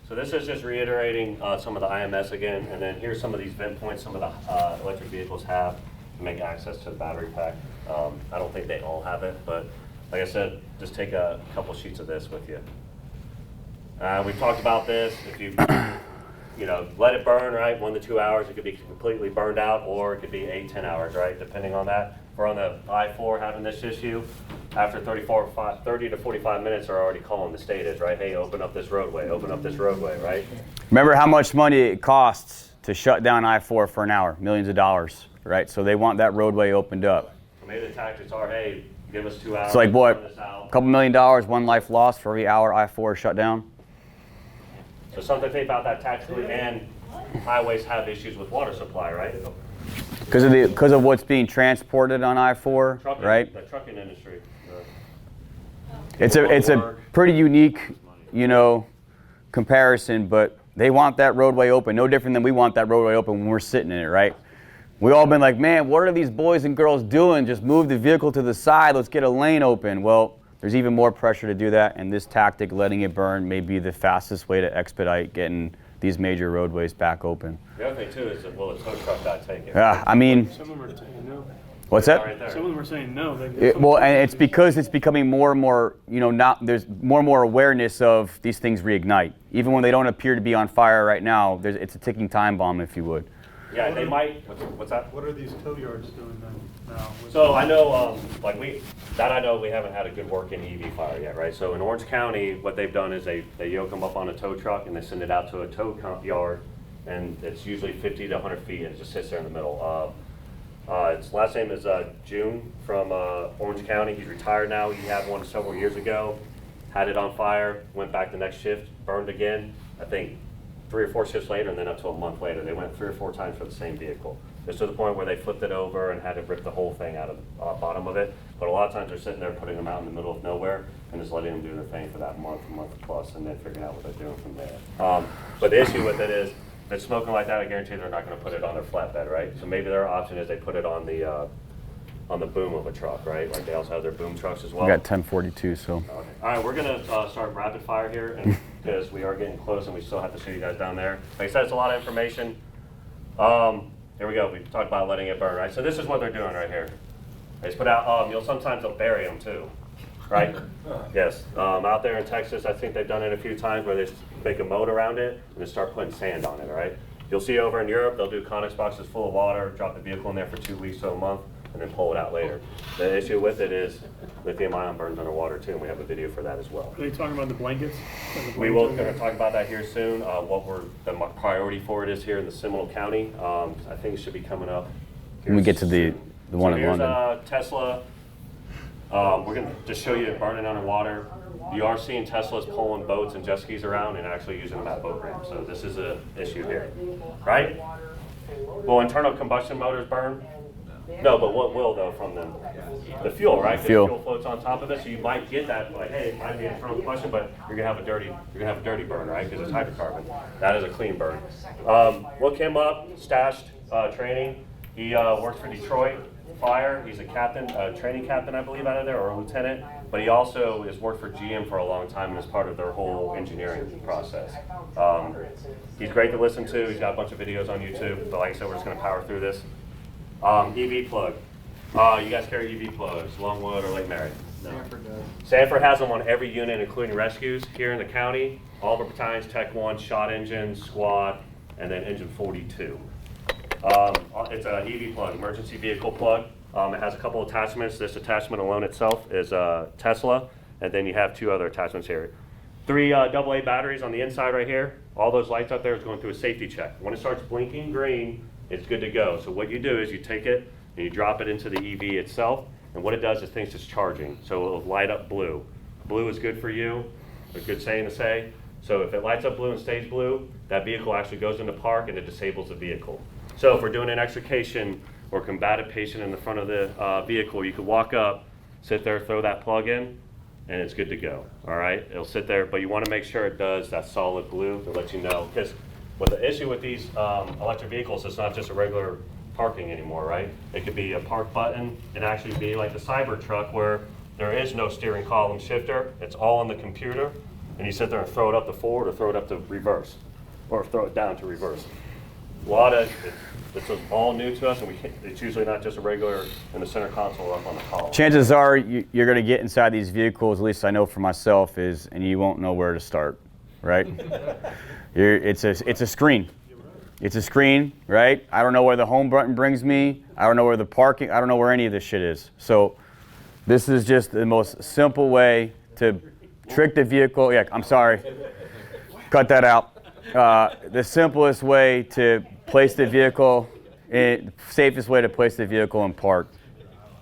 So this is just reiterating some of the IMS again, and then here's some of these vent points some of the electric vehicles have to make access to the battery pack. I don't think they all have it, but like I said, just take a couple sheets of this with you. We've talked about this. If you let it burn, right, 1 to 2 hours, it could be completely burned out, or it could be 8, 10 hours, right, depending on that. We're on the I-4 having this issue. After 30 to 45 minutes, they're already calling the status, right? Hey, open up this roadway, right? Remember how much money it costs to shut down I-4 for an hour, millions of dollars, right? So they want that roadway opened up. maybe the tactics are, hey, give us 2 hours. It's like what? This out. A couple $1 million, one life lost for every hour I-4 is shut down. So something to think about that tactically, and highways have issues with water supply, right? Because of what's being transported on I-4, Trucking, right? The trucking industry. It's a pretty unique, comparison, but they want that roadway open. No different than we want that roadway open when we're sitting in it, right? We all been like, man, what are these boys and girls doing? Just move the vehicle to the side. Let's get a lane open. Well, there's even more pressure to do that, and this tactic, letting it burn, may be the fastest way to expedite getting these major roadways back open. The other thing too is, will the tow truck guy take it? Yeah, I mean, Some of them are saying no. what's that? Right there. Some of them are saying no. Well, and it's because it's becoming more and more, there's more and more awareness of these things reignite. Even when they don't appear to be on fire right now, it's a ticking time bomb, if you would. Yeah, they might. What's that? What are these tow yards doing then now? So I know, I know we haven't had a good working EV fire yet, right? So in Orange County, what they've done is they yoke them up on a tow truck and they send it out to a tow yard, and it's usually 50 to 100 feet, and it just sits there in the middle. His last name is June from Orange County. He's retired now. He had one several years ago, had it on fire, went back the next shift, burned again. I think 3 or 4 shifts later, and then up to a month later, they went 3 or 4 times for the same vehicle. Just to the point where they flipped it over and had to rip the whole thing out of the bottom of it. But a lot of times they're sitting there putting them out in the middle of nowhere and just letting them do their thing for that month plus, and then figuring out what they're doing from there. But the issue with it is, if it's smoking like that, I guarantee they're not going to put it on their flatbed, right? So maybe their option is they put it on the boom of a truck, right? Like they also have their boom trucks as well. We got 1042, so. Okay. All right, we're gonna start rapid fire here, because we are getting close and we still have to show you guys down there. Like I said, it's a lot of information. Here we go. We talked about letting it burn, right? So this is what they're doing right here. They just put out. Sometimes they'll bury them too, right? Yes. Out there in Texas, I think they've done it a few times where they just make a moat around it and then start putting sand on it, right? You'll see over in Europe, they'll do Conex boxes full of water, drop the vehicle in there for 2 weeks to a month, and then pull it out later. The issue with it is lithium ion burns underwater too, and we have a video for that as well. Are they talking about the blankets? We will going to talk about that here soon. The priority for it is here in the Seminole County. I think it should be coming up. When we get to the one in here's, London. Tesla. We're going to just show you it burning underwater. You are seeing Teslas pulling boats and jet skis around and actually using them at boat ramps. So this is an issue here, right? Will internal combustion motors burn? No, but what will though from them? The fuel, right? 'Cause fuel floats on top of it, so you might get that like, hey, it might be internal combustion, but you're gonna have a dirty burn, right? Because it's hydrocarbon. That is a clean burn. Look him up, stashed training. He works for Detroit Fire. He's a captain, training captain, I believe, out of there, or a lieutenant. But he also has worked for GM for a long time and is part of their whole engineering process. He's great to listen to. He's got a bunch of videos on YouTube. But like I said, we're just gonna power through this. EV plug. You guys carry EV plugs, Longwood or Lake Mary? No. Sanford has them on every unit, including rescues here in the county. All of our battalions, Tech 1, shot engine, squad, and then engine 42. It's an EV plug, emergency vehicle plug. It has a couple attachments. This attachment alone itself is Tesla, and then you have 2 other attachments here. 3 AA batteries on the inside right here. All those lights up there is going through a safety check. When it starts blinking green, it's good to go. So what you do is you take it and you drop it into the EV itself, and what it does is thinks it's charging. So it'll light up blue. Blue is good for you, a good saying to say. So if it lights up blue and stays blue, that vehicle actually goes into park and it disables the vehicle. So if we're doing an extrication or combat a patient in the front of the vehicle, you could walk up, sit there, throw that plug in, and it's good to go. All right, it'll sit there, but you want to make sure it does that solid blue to let you know. Because what the issue with these electric vehicles, it's not just a regular parking anymore, right? It could be a park button and actually be like the Cybertruck where there is no steering column shifter. It's all on the computer, and you sit there and throw it up to forward or throw it up to reverse, or throw it down to reverse. It's all new to us, and it's usually not just a regular in the center console up on the column. Chances are you're going to get inside these vehicles, at least I know for myself, and you won't know where to start, right? It's a screen. It's a screen, right? I don't know where the home button brings me. I don't know where the parking, I don't know where any of this shit is. So this is just the most simple way to trick the vehicle. Yeah, I'm sorry. Cut that out. The simplest way to place the vehicle, safest way to place the vehicle in park.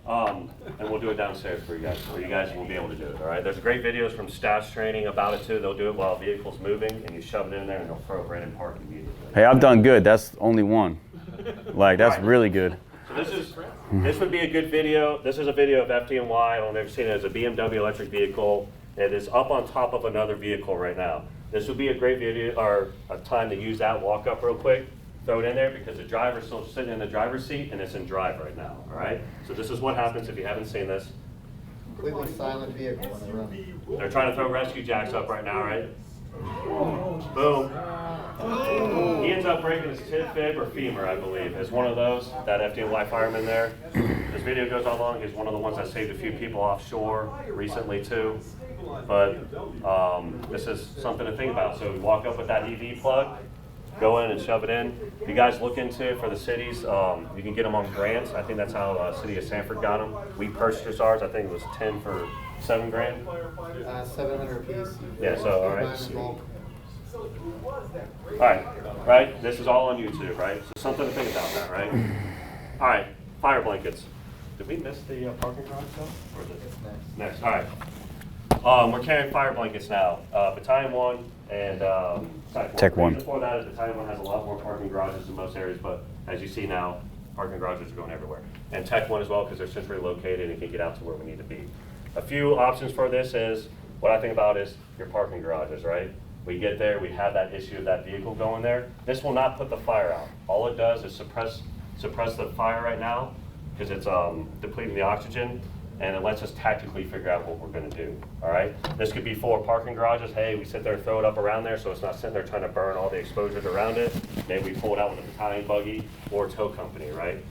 And we'll do it downstairs for you guys, so you guys will be able to do it, all right? There's great videos from staff's training about it too. They'll do it while a vehicle's moving, and you shove it in there, and they'll throw it right in park immediately. Hey, I've done good. That's only one. Like, that's really good. So this would be a good video. This is a video of FDNY. I don't know if you've seen it. It's a BMW electric vehicle. It is up on top of another vehicle right now. This would be a great video, or a time to use that, walk up real quick, throw it in there, because the driver's still sitting in the driver's seat and it's in drive right now, all right? So this is what happens if you haven't seen this. Completely silent vehicle when they run. They're trying to throw rescue jacks up right now, right? Boom. He ends up breaking his tib, fib, or femur, I believe. It's one of those, that FDNY fireman there. This video goes on long. He's one of the ones that saved a few people offshore recently too. But this is something to think about. So we walk up with that EV plug, go in and shove it in. If you guys look into it for the cities, you can get them on grants. I think that's how City of Sanford got them. We purchased ours. I think it was 10 for $7 grand. 700 apiece. Yeah, so all right. All right, right? This is all on YouTube, right? So something to think about that, right? All right, fire blankets. Did we miss the parking garage though? Or is it next? All right. We're carrying fire blankets now. Battalion 1 and Tech 1. Before that, Battalion 1 has a lot more parking garages in most areas, but as you see now, parking garages are going everywhere. And Tech 1 as well, because they're centrally located and can get out to where we need to be. A few options for this is, what I think about is your parking garages, right? We get there, we have that issue of that vehicle going there. This will not put the fire out. All it does is suppress the fire right now, because it's depleting the oxygen, and it lets us tactically figure out what we're gonna do, all right? This could be for parking garages. Hey, we sit there and throw it up around there so it's not sitting there trying to burn all the exposures around it. Maybe we pull it out with a battalion buggy or a tow company, right?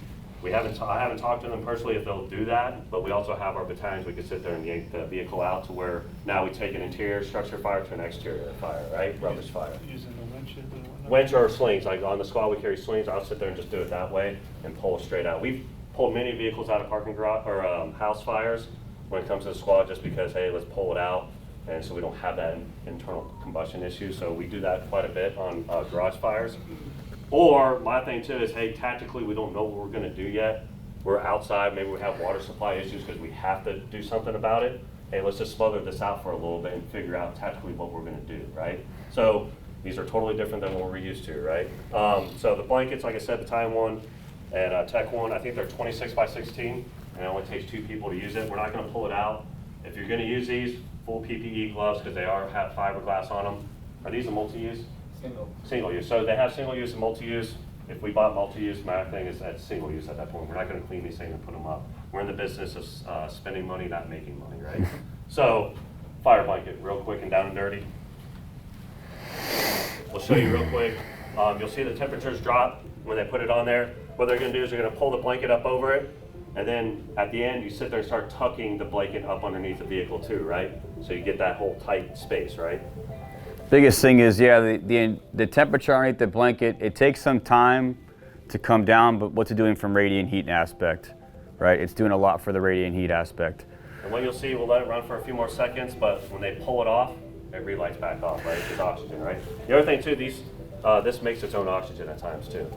I haven't talked to them personally if they'll do that, but we also have our battalions. We can sit there and yank the vehicle out to where now we take an interior structure fire to an exterior fire, right? Rubbish fire. Using the winches and whatnot. Winch or slings, like on the squad we carry slings. I'll sit there and just do it that way and pull straight out. We've pulled many vehicles out of parking garage or house fires when it comes to the squad, just because, hey, let's pull it out, and so we don't have that internal combustion issue. So we do that quite a bit on garage fires. Or my thing too is, hey, tactically we don't know what we're gonna do yet. We're outside, maybe we have water supply issues because we have to do something about it. Hey, let's just smother this out for a little bit and figure out tactically what we're gonna do, right? So these are totally different than what we're used to, right? So the blankets, like I said, Battalion 1 and Tech 1, I think they're 26 by 16, and it only takes 2 people to use it. We're not gonna pull it out. If you're gonna use these, full PPE gloves, because they have fiberglass on them. Are these a multi-use? Single use. So they have single use and multi-use. If we bought multi-use, my thing is that's single use at that point. We're not going to clean these things and put them up. We're in the business of spending money, not making money, right? So, fire blanket, real quick and down and dirty. We'll show you real quick. You'll see the temperatures drop when they put it on there. What they're going to do is they're going to pull the blanket up over it, and then at the end, you sit there and start tucking the blanket up underneath the vehicle too, right? So you get that whole tight space, right? Biggest thing is, yeah, the temperature underneath the blanket, it takes some time to come down, but what's it doing from radiant heat aspect, right? It's doing a lot for the radiant heat aspect. And what you'll see, we'll let it run for a few more seconds, but when they pull it off, it relights back off, right? It's oxygen, right? The other thing too, this makes its own oxygen at times too,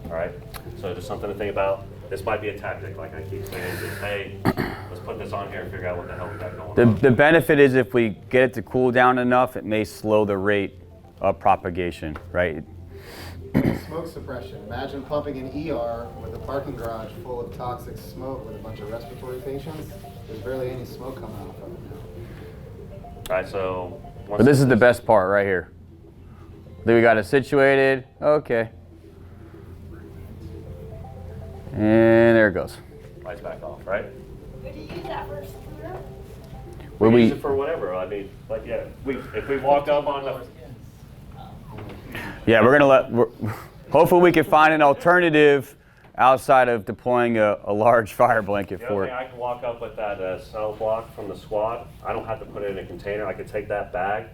all right? So just something to think about. This might be a tactic, like I keep saying, just, hey, let's put this on here and figure out what the hell we got going on. The benefit is if we get it to cool down enough, it may slow the rate of propagation, right? Smoke suppression. Imagine pumping an ER with a parking garage full of toxic smoke with a bunch of respiratory patients. There's barely any smoke coming off of it now. All right, so. But this is the best part right here. Then we got it situated. Okay. And there it goes. Lights back off, right? Would you use that for a scooter? We use it for whatever. I mean, like, yeah, if we walk up on the. Yeah, hopefully we can find an alternative outside of deploying a large fire blanket The for other thing, I can walk up with that cell block from the squad. I don't have to put it in a container. I could take that bag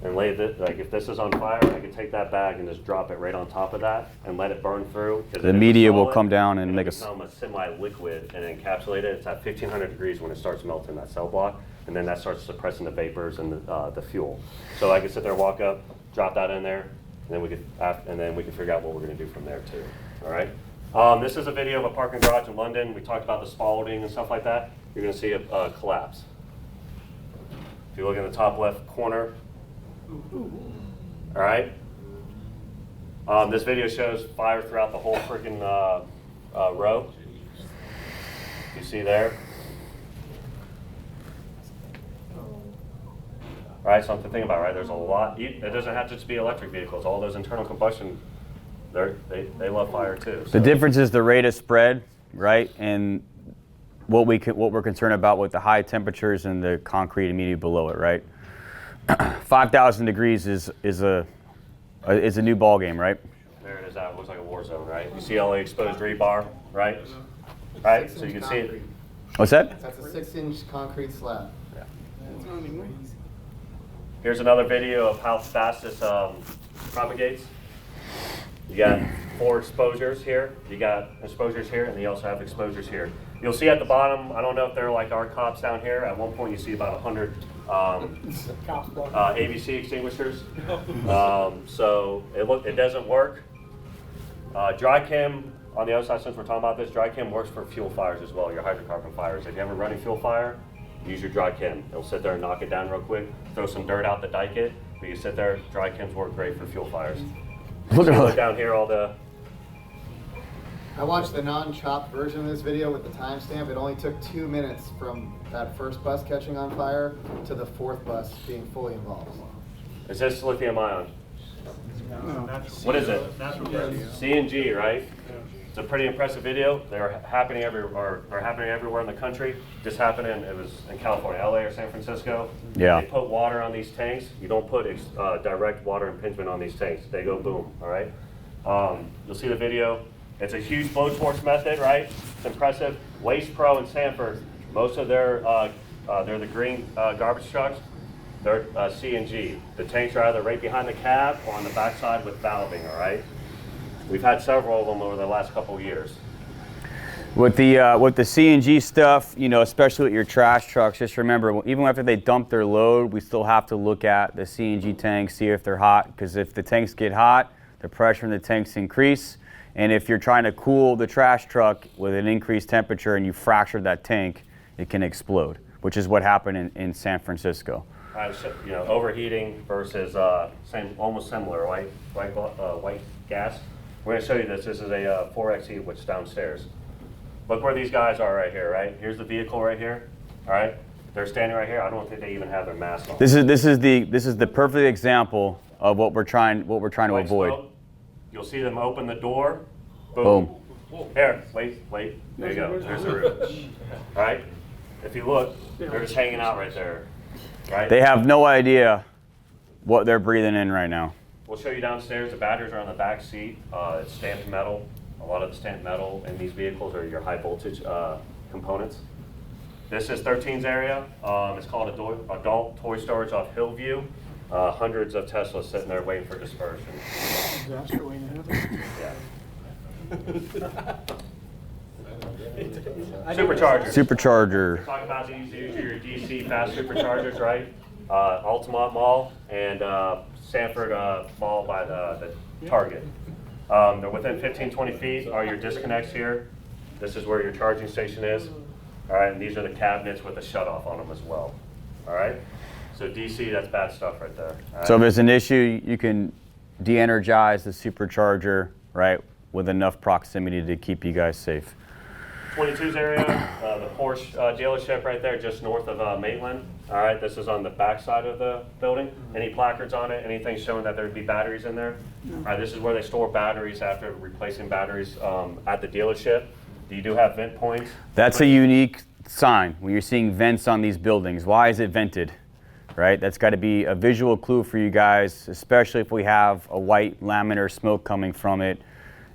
and lay it, like if this is on fire, I could take that bag and just drop it right on top of that and let it burn through. The media will come down and make become a semi-liquid and encapsulate it. It's at 1500 degrees when it starts melting that cell block, and then that starts suppressing the vapors and the fuel. So I could sit there, walk up, drop that in there, and then we could figure out what we're going to do from there too. All right. This is a video of a parking garage in London. We talked about the spalling and stuff like that. You're going to see a collapse. If you look in the top left corner, all right. This video shows fire throughout the whole freaking row. You see there. All right, something to think about, right? There's a lot. It doesn't have to just be electric vehicles. All those internal combustion, they love fire too. The difference is the rate of spread, right? And what we're concerned about with the high temperatures and the concrete immediately below it, right? 5,000 degrees is a new ball game, right? There it is. That looks like a war zone, right? You see all the exposed rebar, right? Right. So you can see it. What's that? That's a 6-inch concrete slab. Here's another video of how fast this propagates. You got 4 exposures here. You got exposures here, and you also have exposures here. You'll see at the bottom, I don't know if they're like our cops down here. At one point, you see about 100 ABC extinguishers. So it doesn't work. Dry chem, on the other side, since we're talking about this, dry chem works for fuel fires as well, your hydrocarbon fires. If you have a running fuel fire, use your dry chem. It'll sit there and knock it down real quick. Throw some dirt out to dike it. But you sit there, dry chems work great for fuel fires. Look down here, all the. I watched the non-chopped version of this video with the timestamp. It only took 2 minutes from that first bus catching on fire to the 4th bus being fully involved. Is this lithium ion? What is it? CNG, right? It's a pretty impressive video. They're happening everywhere in the country. Just happening. It was in California, LA, or San Francisco. Yeah. They put water on these tanks. You don't put direct water impingement on these tanks. They go boom. All right. You'll see the video. It's a huge blowtorch method, right? It's impressive. Waste Pro and Sanford, most of their they're the green garbage trucks. They're CNG. The tanks are either right behind the cab or on the backside with valving. All right. We've had several of them over the last couple of years. With the CNG stuff, you know, especially with your trash trucks, just remember, even after they dump their load, we still have to look at the CNG tanks, see if they're hot, because if the tanks get hot, the pressure in the tanks increase, and if you're trying to cool the trash truck with an increased temperature and you fracture that tank, it can explode, which is what happened in San Francisco. You know, overheating versus almost similar, white gas. We're going to show you this. This is a 4XE, which is downstairs. Look where these guys are right here, right? Here's the vehicle right here, all right? They're standing right here. I don't think they even have their mask on. This is the perfect example of what we're trying to avoid. Smoke. You'll see them open the door. Boom. Here, wait. There you go. There's the roof. All right? If you look, they're just hanging out right there, right? They have no idea what they're breathing in right now. We'll show you downstairs. The batteries are on the back seat. It's stamped metal. A lot of the stamped metal in these vehicles are your high voltage components. This is 13's area. It's called adult toy storage off Hillview. Hundreds of Teslas sitting there waiting for dispersion. Disaster waiting to happen. Yeah. Supercharger. Talk about these. These are your DC fast superchargers, right? Altamont Mall and Sanford Mall by the Target. They're within 15-20 feet are your disconnects here. This is where your charging station is. All right, and these are the cabinets with a shutoff on them as well. All right, so DC, that's bad stuff right there. Right? So if there's an issue, you can de-energize the supercharger, right, with enough proximity to keep you guys safe. 22's area, the Porsche dealership right there, just north of Maitland. All right, this is on the back side of the building. Any placards on it, anything showing that there'd be batteries in there? All right, this is where they store batteries after replacing batteries at the dealership. You do have vent points. That's a unique sign when you're seeing vents on these buildings. Why is it vented? Right? That's got to be a visual clue for you guys, especially if we have a white laminar smoke coming from it.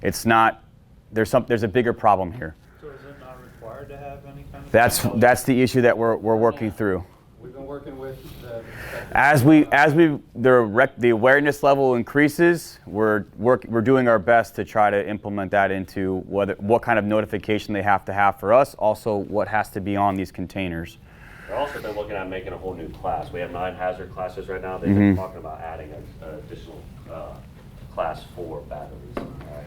It's not. There's a bigger problem here. So is it not required to have any kind of? That's the issue that we're working through. We've been working with the awareness level increases, we're doing our best to try to implement that into what kind of notification they have to have for us, also what has to be on these containers. They've also been looking at making a whole new class. We have 9 hazard classes right now. They've been talking about adding an additional class 4 batteries. All right.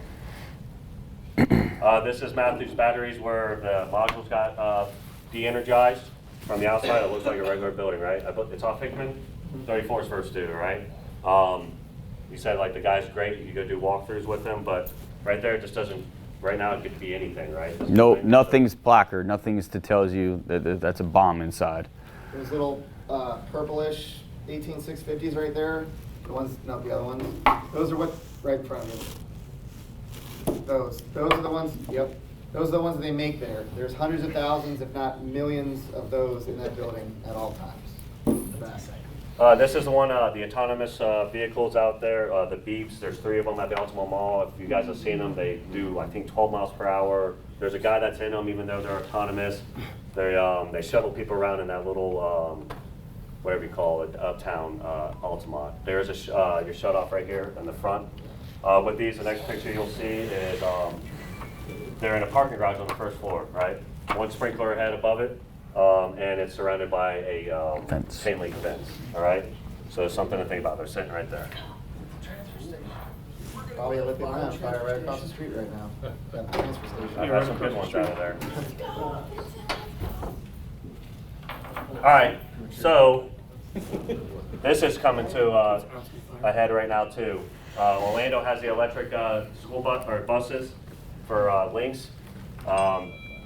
This is Matthew's batteries where the modules got de-energized from the outside. It looks like a regular building, right? It's off Hickman, 34's first due, right? You said like the guy's great, you go do walkthroughs with him, but right there it just doesn't, right now it could be anything, right? No, nothing's placard, nothing's to tells you that that's a bomb inside. Those little purplish 18650s right there. The ones, not the other ones. Those are what right in front of you. Those are the ones. Yep. Those are the ones that they make there. There's hundreds of thousands, if not millions, of those in that building at all times. The best. This is the one, the autonomous vehicles out there, the beeps. There's 3 of them at the Altamont Mall. If you guys have seen them, they do, I think, 12 miles per hour. There's a guy that's in them, even though they're autonomous. They shuttle people around in that little, whatever you call it, uptown Altamont. There's your shut off right here in the front. With these, the next picture you'll see is they're in a parking garage on the first floor, right? One sprinkler head above it. And it's surrounded by a chain link fence, all right? So it's something to think about. They're sitting right there. Probably a lithium ion fire right across the street right now. That transfer station. I've had some good ones out of there. All right, so this is coming to a head right now too. Orlando has the electric school bus or buses for links.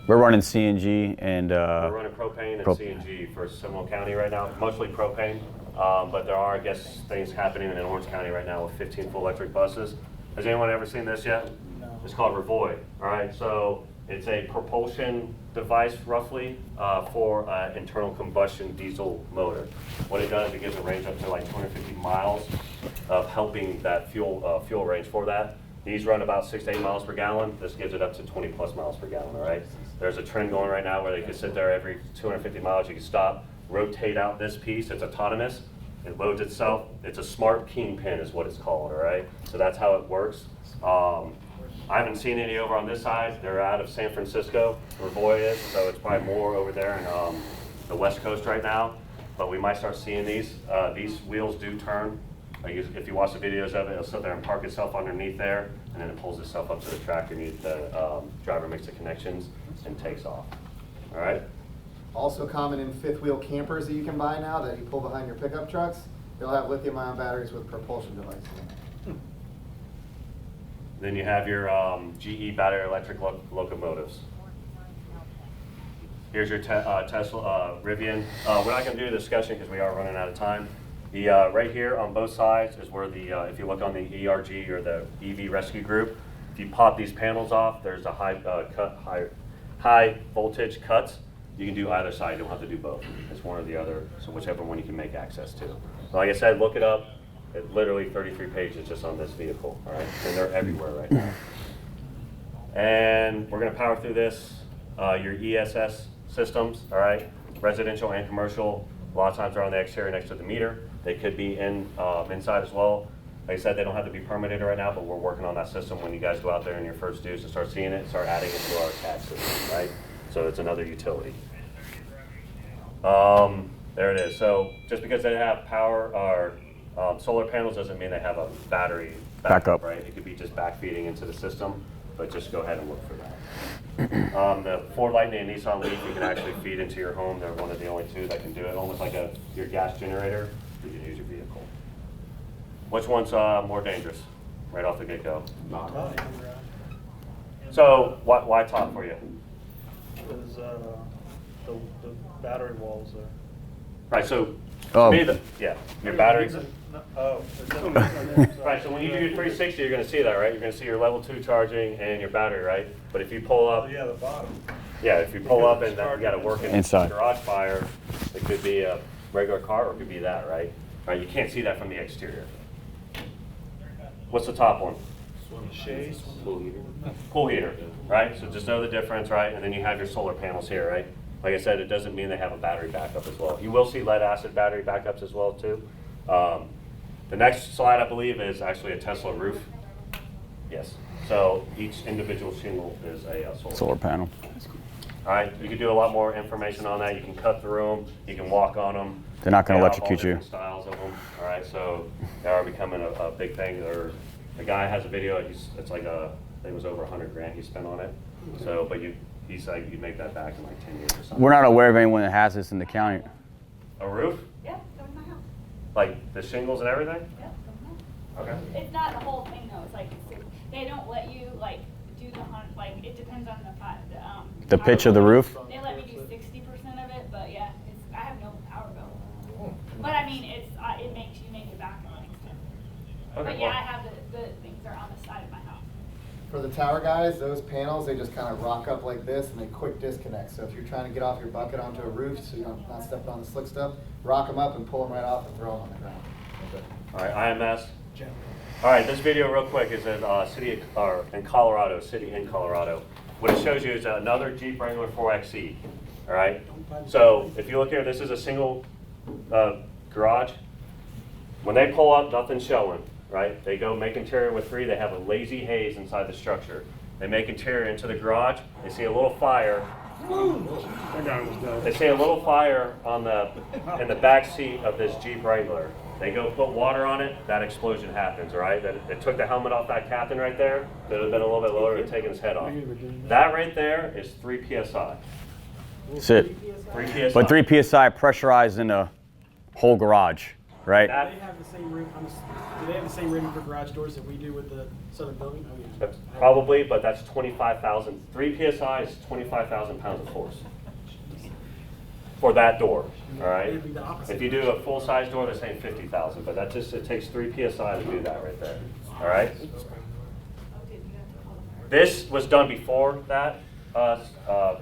We're running CNG and We're running propane and CNG for Seminole County right now, mostly propane. But there are, I guess, things happening in Orange County right now with 15 full electric buses. Has anyone ever seen this yet? No. It's called Revoy. All right, so it's a propulsion device, roughly, for an internal combustion diesel motor. What it does, it gives a range up to like 250 miles of helping that fuel range for that. These run about 6 to 8 miles per gallon. This gives it up to 20 plus miles per gallon, all right? There's a trend going right now where they can sit there every 250 miles, you can stop, rotate out this piece, it's autonomous, it loads itself. It's a smart kingpin is what it's called, all right? So that's how it works. I haven't seen any over on this side. They're out of San Francisco, where Boy is, so it's probably more over there in the West Coast right now. But we might start seeing these. These wheels do turn. Like if you watch the videos of it, it'll sit there and park itself underneath there, and then it pulls itself up to the tractor. The driver makes the connections and takes off. All right? Also common in fifth wheel campers that you can buy now that you pull behind your pickup trucks. They'll have lithium ion batteries with propulsion devices. Then you have your GE battery electric locomotives. Here's your Tesla Rivian. We're not going to do a discussion because we are running out of time. The right here on both sides is where the if you look on the ERG or the EV rescue group, if you pop these panels off, there's a high voltage cuts. You can do either side. You don't have to do both. It's one or the other. So whichever one you can make access to. So like I said, look it up. It's literally 33 pages just on this vehicle. All right, and they're everywhere right now. And we're going to power through this. Your ESS systems. All right, residential and commercial. A lot of times they're on the exterior next to the meter. They could be inside as well. Like I said, they don't have to be permitted right now, but we're working on that system when you guys go out there in your first dues and start seeing it, start adding it to our CAD system, right? So it's another utility. There it is. So just because they have power or solar panels doesn't mean they have a battery backup, right? It could be just backfeeding into the system, but just go ahead and look for that. The Ford Lightning and Nissan Leaf, you can actually feed into your home. They're one of the only two that can do it, almost like your gas generator. You can use your vehicle. Which one's more dangerous? Right off the get-go. So why top for you? Because the battery walls are. Right. So your battery. Oh. Right. So when you do your 360, you're going to see that, right? You're going to see your level 2 charging and your battery, right? But if you pull up, Yeah, the bottom. yeah, if you pull up and you got to work in Inside. garage fire, it could be a regular car or it could be that, right? Right. You can't see that from the exterior. What's the top one? Shades. Pool heater, right? So just know the difference, right? And then you have your solar panels here, right? Like I said, it doesn't mean they have a battery backup as well. You will see lead acid battery backups as well too. The next slide, I believe, is actually a Tesla roof. Yes. So each individual shingle is a Solar panel. All right. You can do a lot more information on that. You can cut through them. You can walk on them. They're not going to They have all electrocute you. different styles of them. All right. So they are becoming a big thing. A guy has a video. It's like a I think it was over 100 grand he spent on it. So, but he's like, you make that back in like 10 years or something. We're not aware of anyone that has this in the county. A roof? Yeah, come to my house. Like the shingles and everything? Yeah, come to my house. Okay. It's not the whole thing though, it's like, they don't let you like do the hunt, like, it depends on The pitch of the roof? They let me do 60% of it, but yeah, I have no power bill. But I mean, it makes you make it back in like 10. Okay, But yeah, well- I have the things are on the side of my house. For the tower guys, those panels, they just kind of rock up like this and they quick disconnect. So if you're trying to get off your bucket onto a roof so you don't not step on the slick stuff, rock them up and pull them right off and throw them on the ground. All right, IMS. All right, this video real quick is in in Colorado, city in Colorado. What it shows you is another Jeep Wrangler 4xe. All right. So if you look here, this is a single garage. When they pull up, nothing's showing. Right? They go make interior with 3. They have a lazy haze inside the structure. They make interior into the garage. They see a little fire. That guy was done. They see a little fire in the back seat of this Jeep Wrangler. They go put water on it, that explosion happens, all right? It took the helmet off that captain right there. That would have been a little bit lower and taken his head off. That right there is 3 PSI. That's it. 3 PSI. But 3 PSI pressurized in a whole garage, right? Do they have the same room? Do they have the same rating for garage doors that we do with the southern building? Oh, yeah. Probably, but that's 25,000. 3 PSI is 25,000 pounds of force for that door, all right? It'd be the opposite. If you do a full-size door, they're saying 50,000, but that just, it takes 3 PSI to do that right there, all right? This was done before that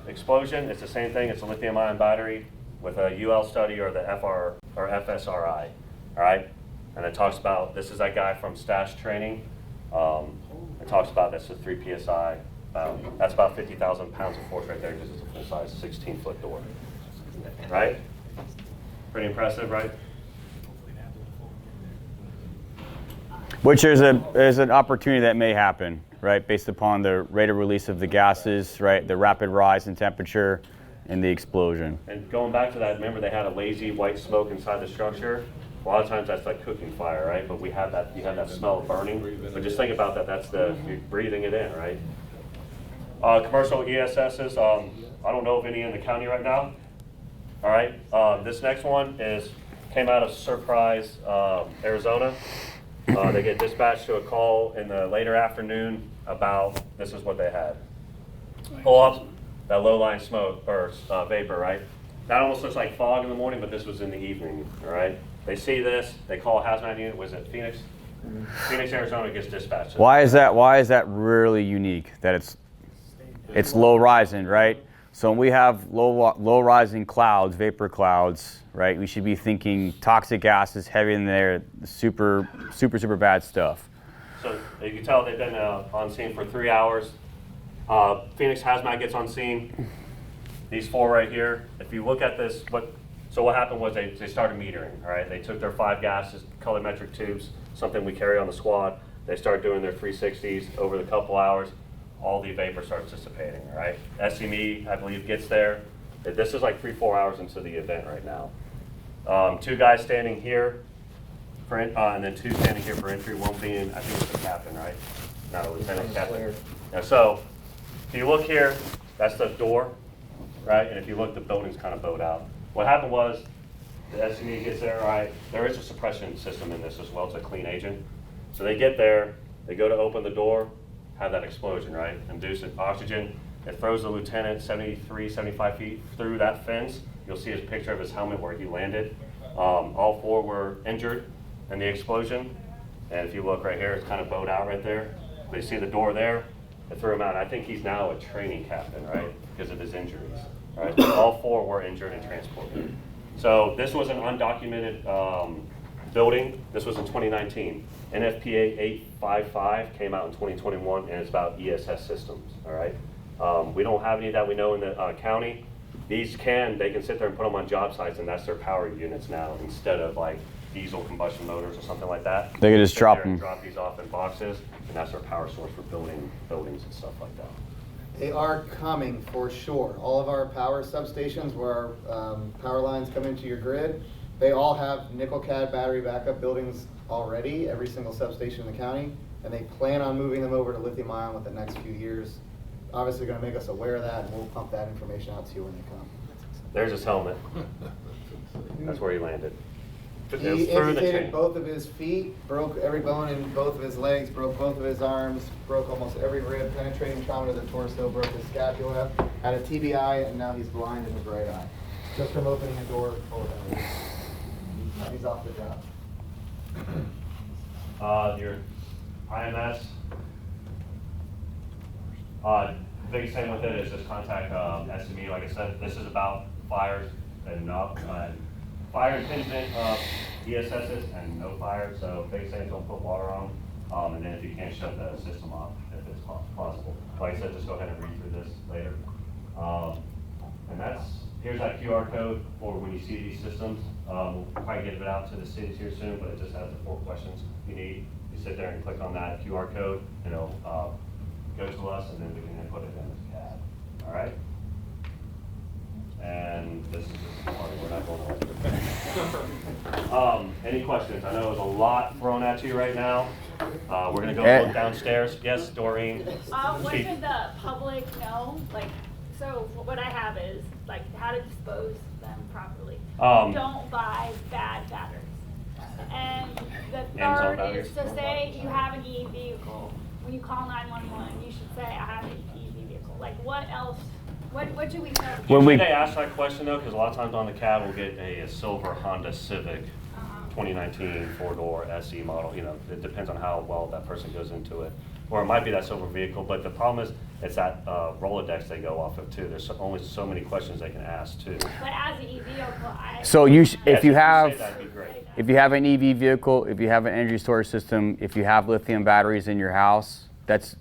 explosion. It's the same thing. It's a lithium-ion battery with a UL study or the FR or FSRI, all right? And it talks about, this is that guy from Stash Training. It talks about this is 3 PSI. That's about 50,000 pounds of force right there because it's a full-size 16-foot door, right? Pretty impressive, right? Which there's an opportunity that may happen, right? Based upon the rate of release of the gases, right? The rapid rise in temperature and the explosion. And going back to that, remember they had a lazy white smoke inside the structure? A lot of times that's like cooking fire, right? But we have that, you have that smell of burning. But just think about that, that's you're breathing it in, right? Commercial ESSs, I don't know of any in the county right now. All right, this next one came out of Surprise, Arizona. They get dispatched to a call in the later afternoon about, this is what they had. Pull up that low-lying smoke or vapor, right? That almost looks like fog in the morning, but this was in the evening, all right? They see this, they call a hazmat unit, was it Phoenix? Phoenix, Arizona gets dispatched. Why is that really unique? That it's low rising, right? So when we have low rising clouds, vapor clouds, right? We should be thinking toxic gases, heavy in there, super bad stuff. So you can tell they've been on scene for 3 hours. Phoenix Hazmat gets on scene. These 4 right here. If you look at this, what happened was they started metering. All right, they took their 5 gases, colorimetric tubes, something we carry on the squad. They start doing their 360s over the couple hours. All the vapor starts dissipating. All right, SME I believe gets there. This is like 3-4 hours into the event right now. 2 guys standing here, and then 2 standing here for entry. One being, I think it's the captain, right? Not a lieutenant, captain. Now, so if you look here, that's the door, right? And if you look, the building's kind of bowed out. What happened was the SME gets there, all right? There is a suppression system in this as well. It's a clean agent. So they get there, they go to open the door, have that explosion, right? Induce oxygen. It throws the lieutenant 73, 75 feet through that fence. You'll see his picture of his helmet where he landed. All 4 were injured in the explosion. And if you look right here, it's kind of bowed out right there. But you see the door there, it threw him out. I think he's now a training captain, right? Because of his injuries, right? But all 4 were injured and transported. So this was an undocumented building. This was in 2019. NFPA 855 came out in 2021, and it's about ESS systems, all right? We don't have any that we know in the county. They can sit there and put them on job sites, and that's their power units now, instead of like diesel combustion motors or something like that. They can just Sit drop there and them. drop these off in boxes, and that's their power source for buildings and stuff like that. They are coming for sure. All of our power substations where our power lines come into your grid, they all have nickel cad battery backup buildings already, every single substation in the county. and they plan on moving them over to lithium ion within the next few years. Obviously going to make us aware of that, and we'll pump that information out to you when they come. There's his helmet. That's where he landed. It was He through the amputated chain. both of his feet, broke every bone in both of his legs, broke both of his arms, broke almost every rib, penetrating trauma to the torso, broke his scapula, had a TBI, and now he's blind in his right eye. Just from opening a door full of hemorrhage. He's off the job. Your IMS. Biggest thing with it is just contact SME. Like I said, this is about fires and fire impingement of ESSs and no fire. So biggest thing is don't put water on, and then if you can't, shut the system off if it's possible. Like I said, just go ahead and read through this later. And here's that QR code for when you see these systems. We'll probably get it out to the cities here soon, but it just has the 4 questions you need. You sit there and click on that QR code, and it'll go to us, and then we can input it in the CAD. All right? And this is just the part we're not going over. Any questions? I know there's a lot thrown at you right now. We're going to go look downstairs. Yes, Doreen? What should the public know? Like, so what I have is, like, how to dispose them properly. Don't buy bad batteries. And the Amazon third batteries. is to say you have an e-vehicle. When you call 911, you should say, I have an e-vehicle. Like, what else? What should we tell them? Usually they ask that question though, because a lot of times on the cab we'll get a silver Honda Civic 2019 4-door SE model. You know, it depends on how well that person goes into it. Or it might be that silver vehicle, but the problem is it's that Rolodex they go off of too. There's only so many questions they can ask too. But as an e-vehicle, So if you have that'd be great. if you have an EV vehicle, if you have an energy storage system, if you have lithium batteries in your house,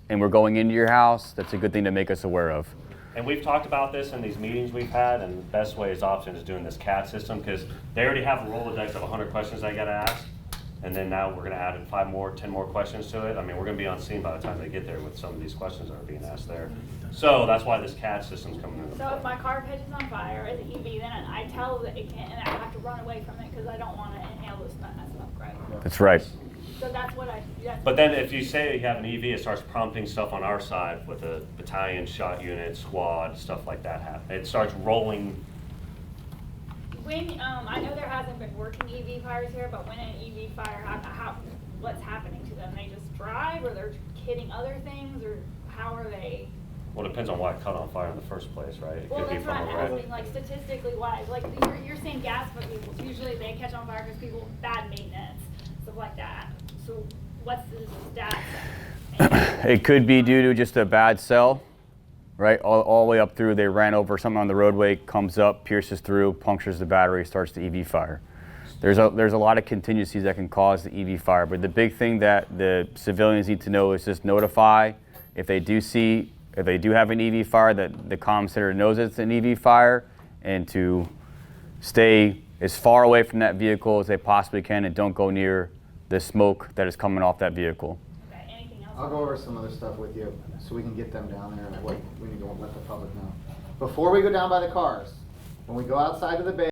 and we're going into your house, that's a good thing to make us aware of. And we've talked about this in these meetings we've had, and the best way is option is doing this CAD system, because they already have a Rolodex of 100 questions they gotta ask, and then now we're gonna add 5 more, 10 more questions to it. I mean, we're gonna be on scene by the time they get there with some of these questions that are being asked there. So that's why this CAD system's coming in. So if my car catches on fire as an EV, then I tell that it can't, and I have to run away from it because I don't want to inhale this smoke, right? That's right. So that's what I. But then if you say you have an EV, it starts prompting stuff on our side with a battalion, shot unit, squad, stuff like that happen. It starts rolling. When I know there hasn't been working EV fires here, but when an EV fire, what's happening to them? They just drive, or they're hitting other things, or how are they? Well, it depends on why it caught on fire in the first place, right? It Well, could be that's what from I'm a wreck. asking, like statistically wise. Like you're saying gas vehicles, usually they catch on fire because people bad maintenance, stuff like that. So what's the stats? It could be due to just a bad cell, right? All the way up through, they ran over something on the roadway, comes up, pierces through, punctures the battery, starts the EV fire. There's a lot of contingencies that can cause the EV fire, but the big thing that the civilians need to know is just notify if they do have an EV fire, that the comm center knows it's an EV fire, and to stay as far away from that vehicle as they possibly can, and don't go near the smoke that is coming off that vehicle. Okay, anything else? I'll go over some other stuff with you so we can get them down there and what we need to let the public know. Before we go down by the cars, when we go outside to the bay,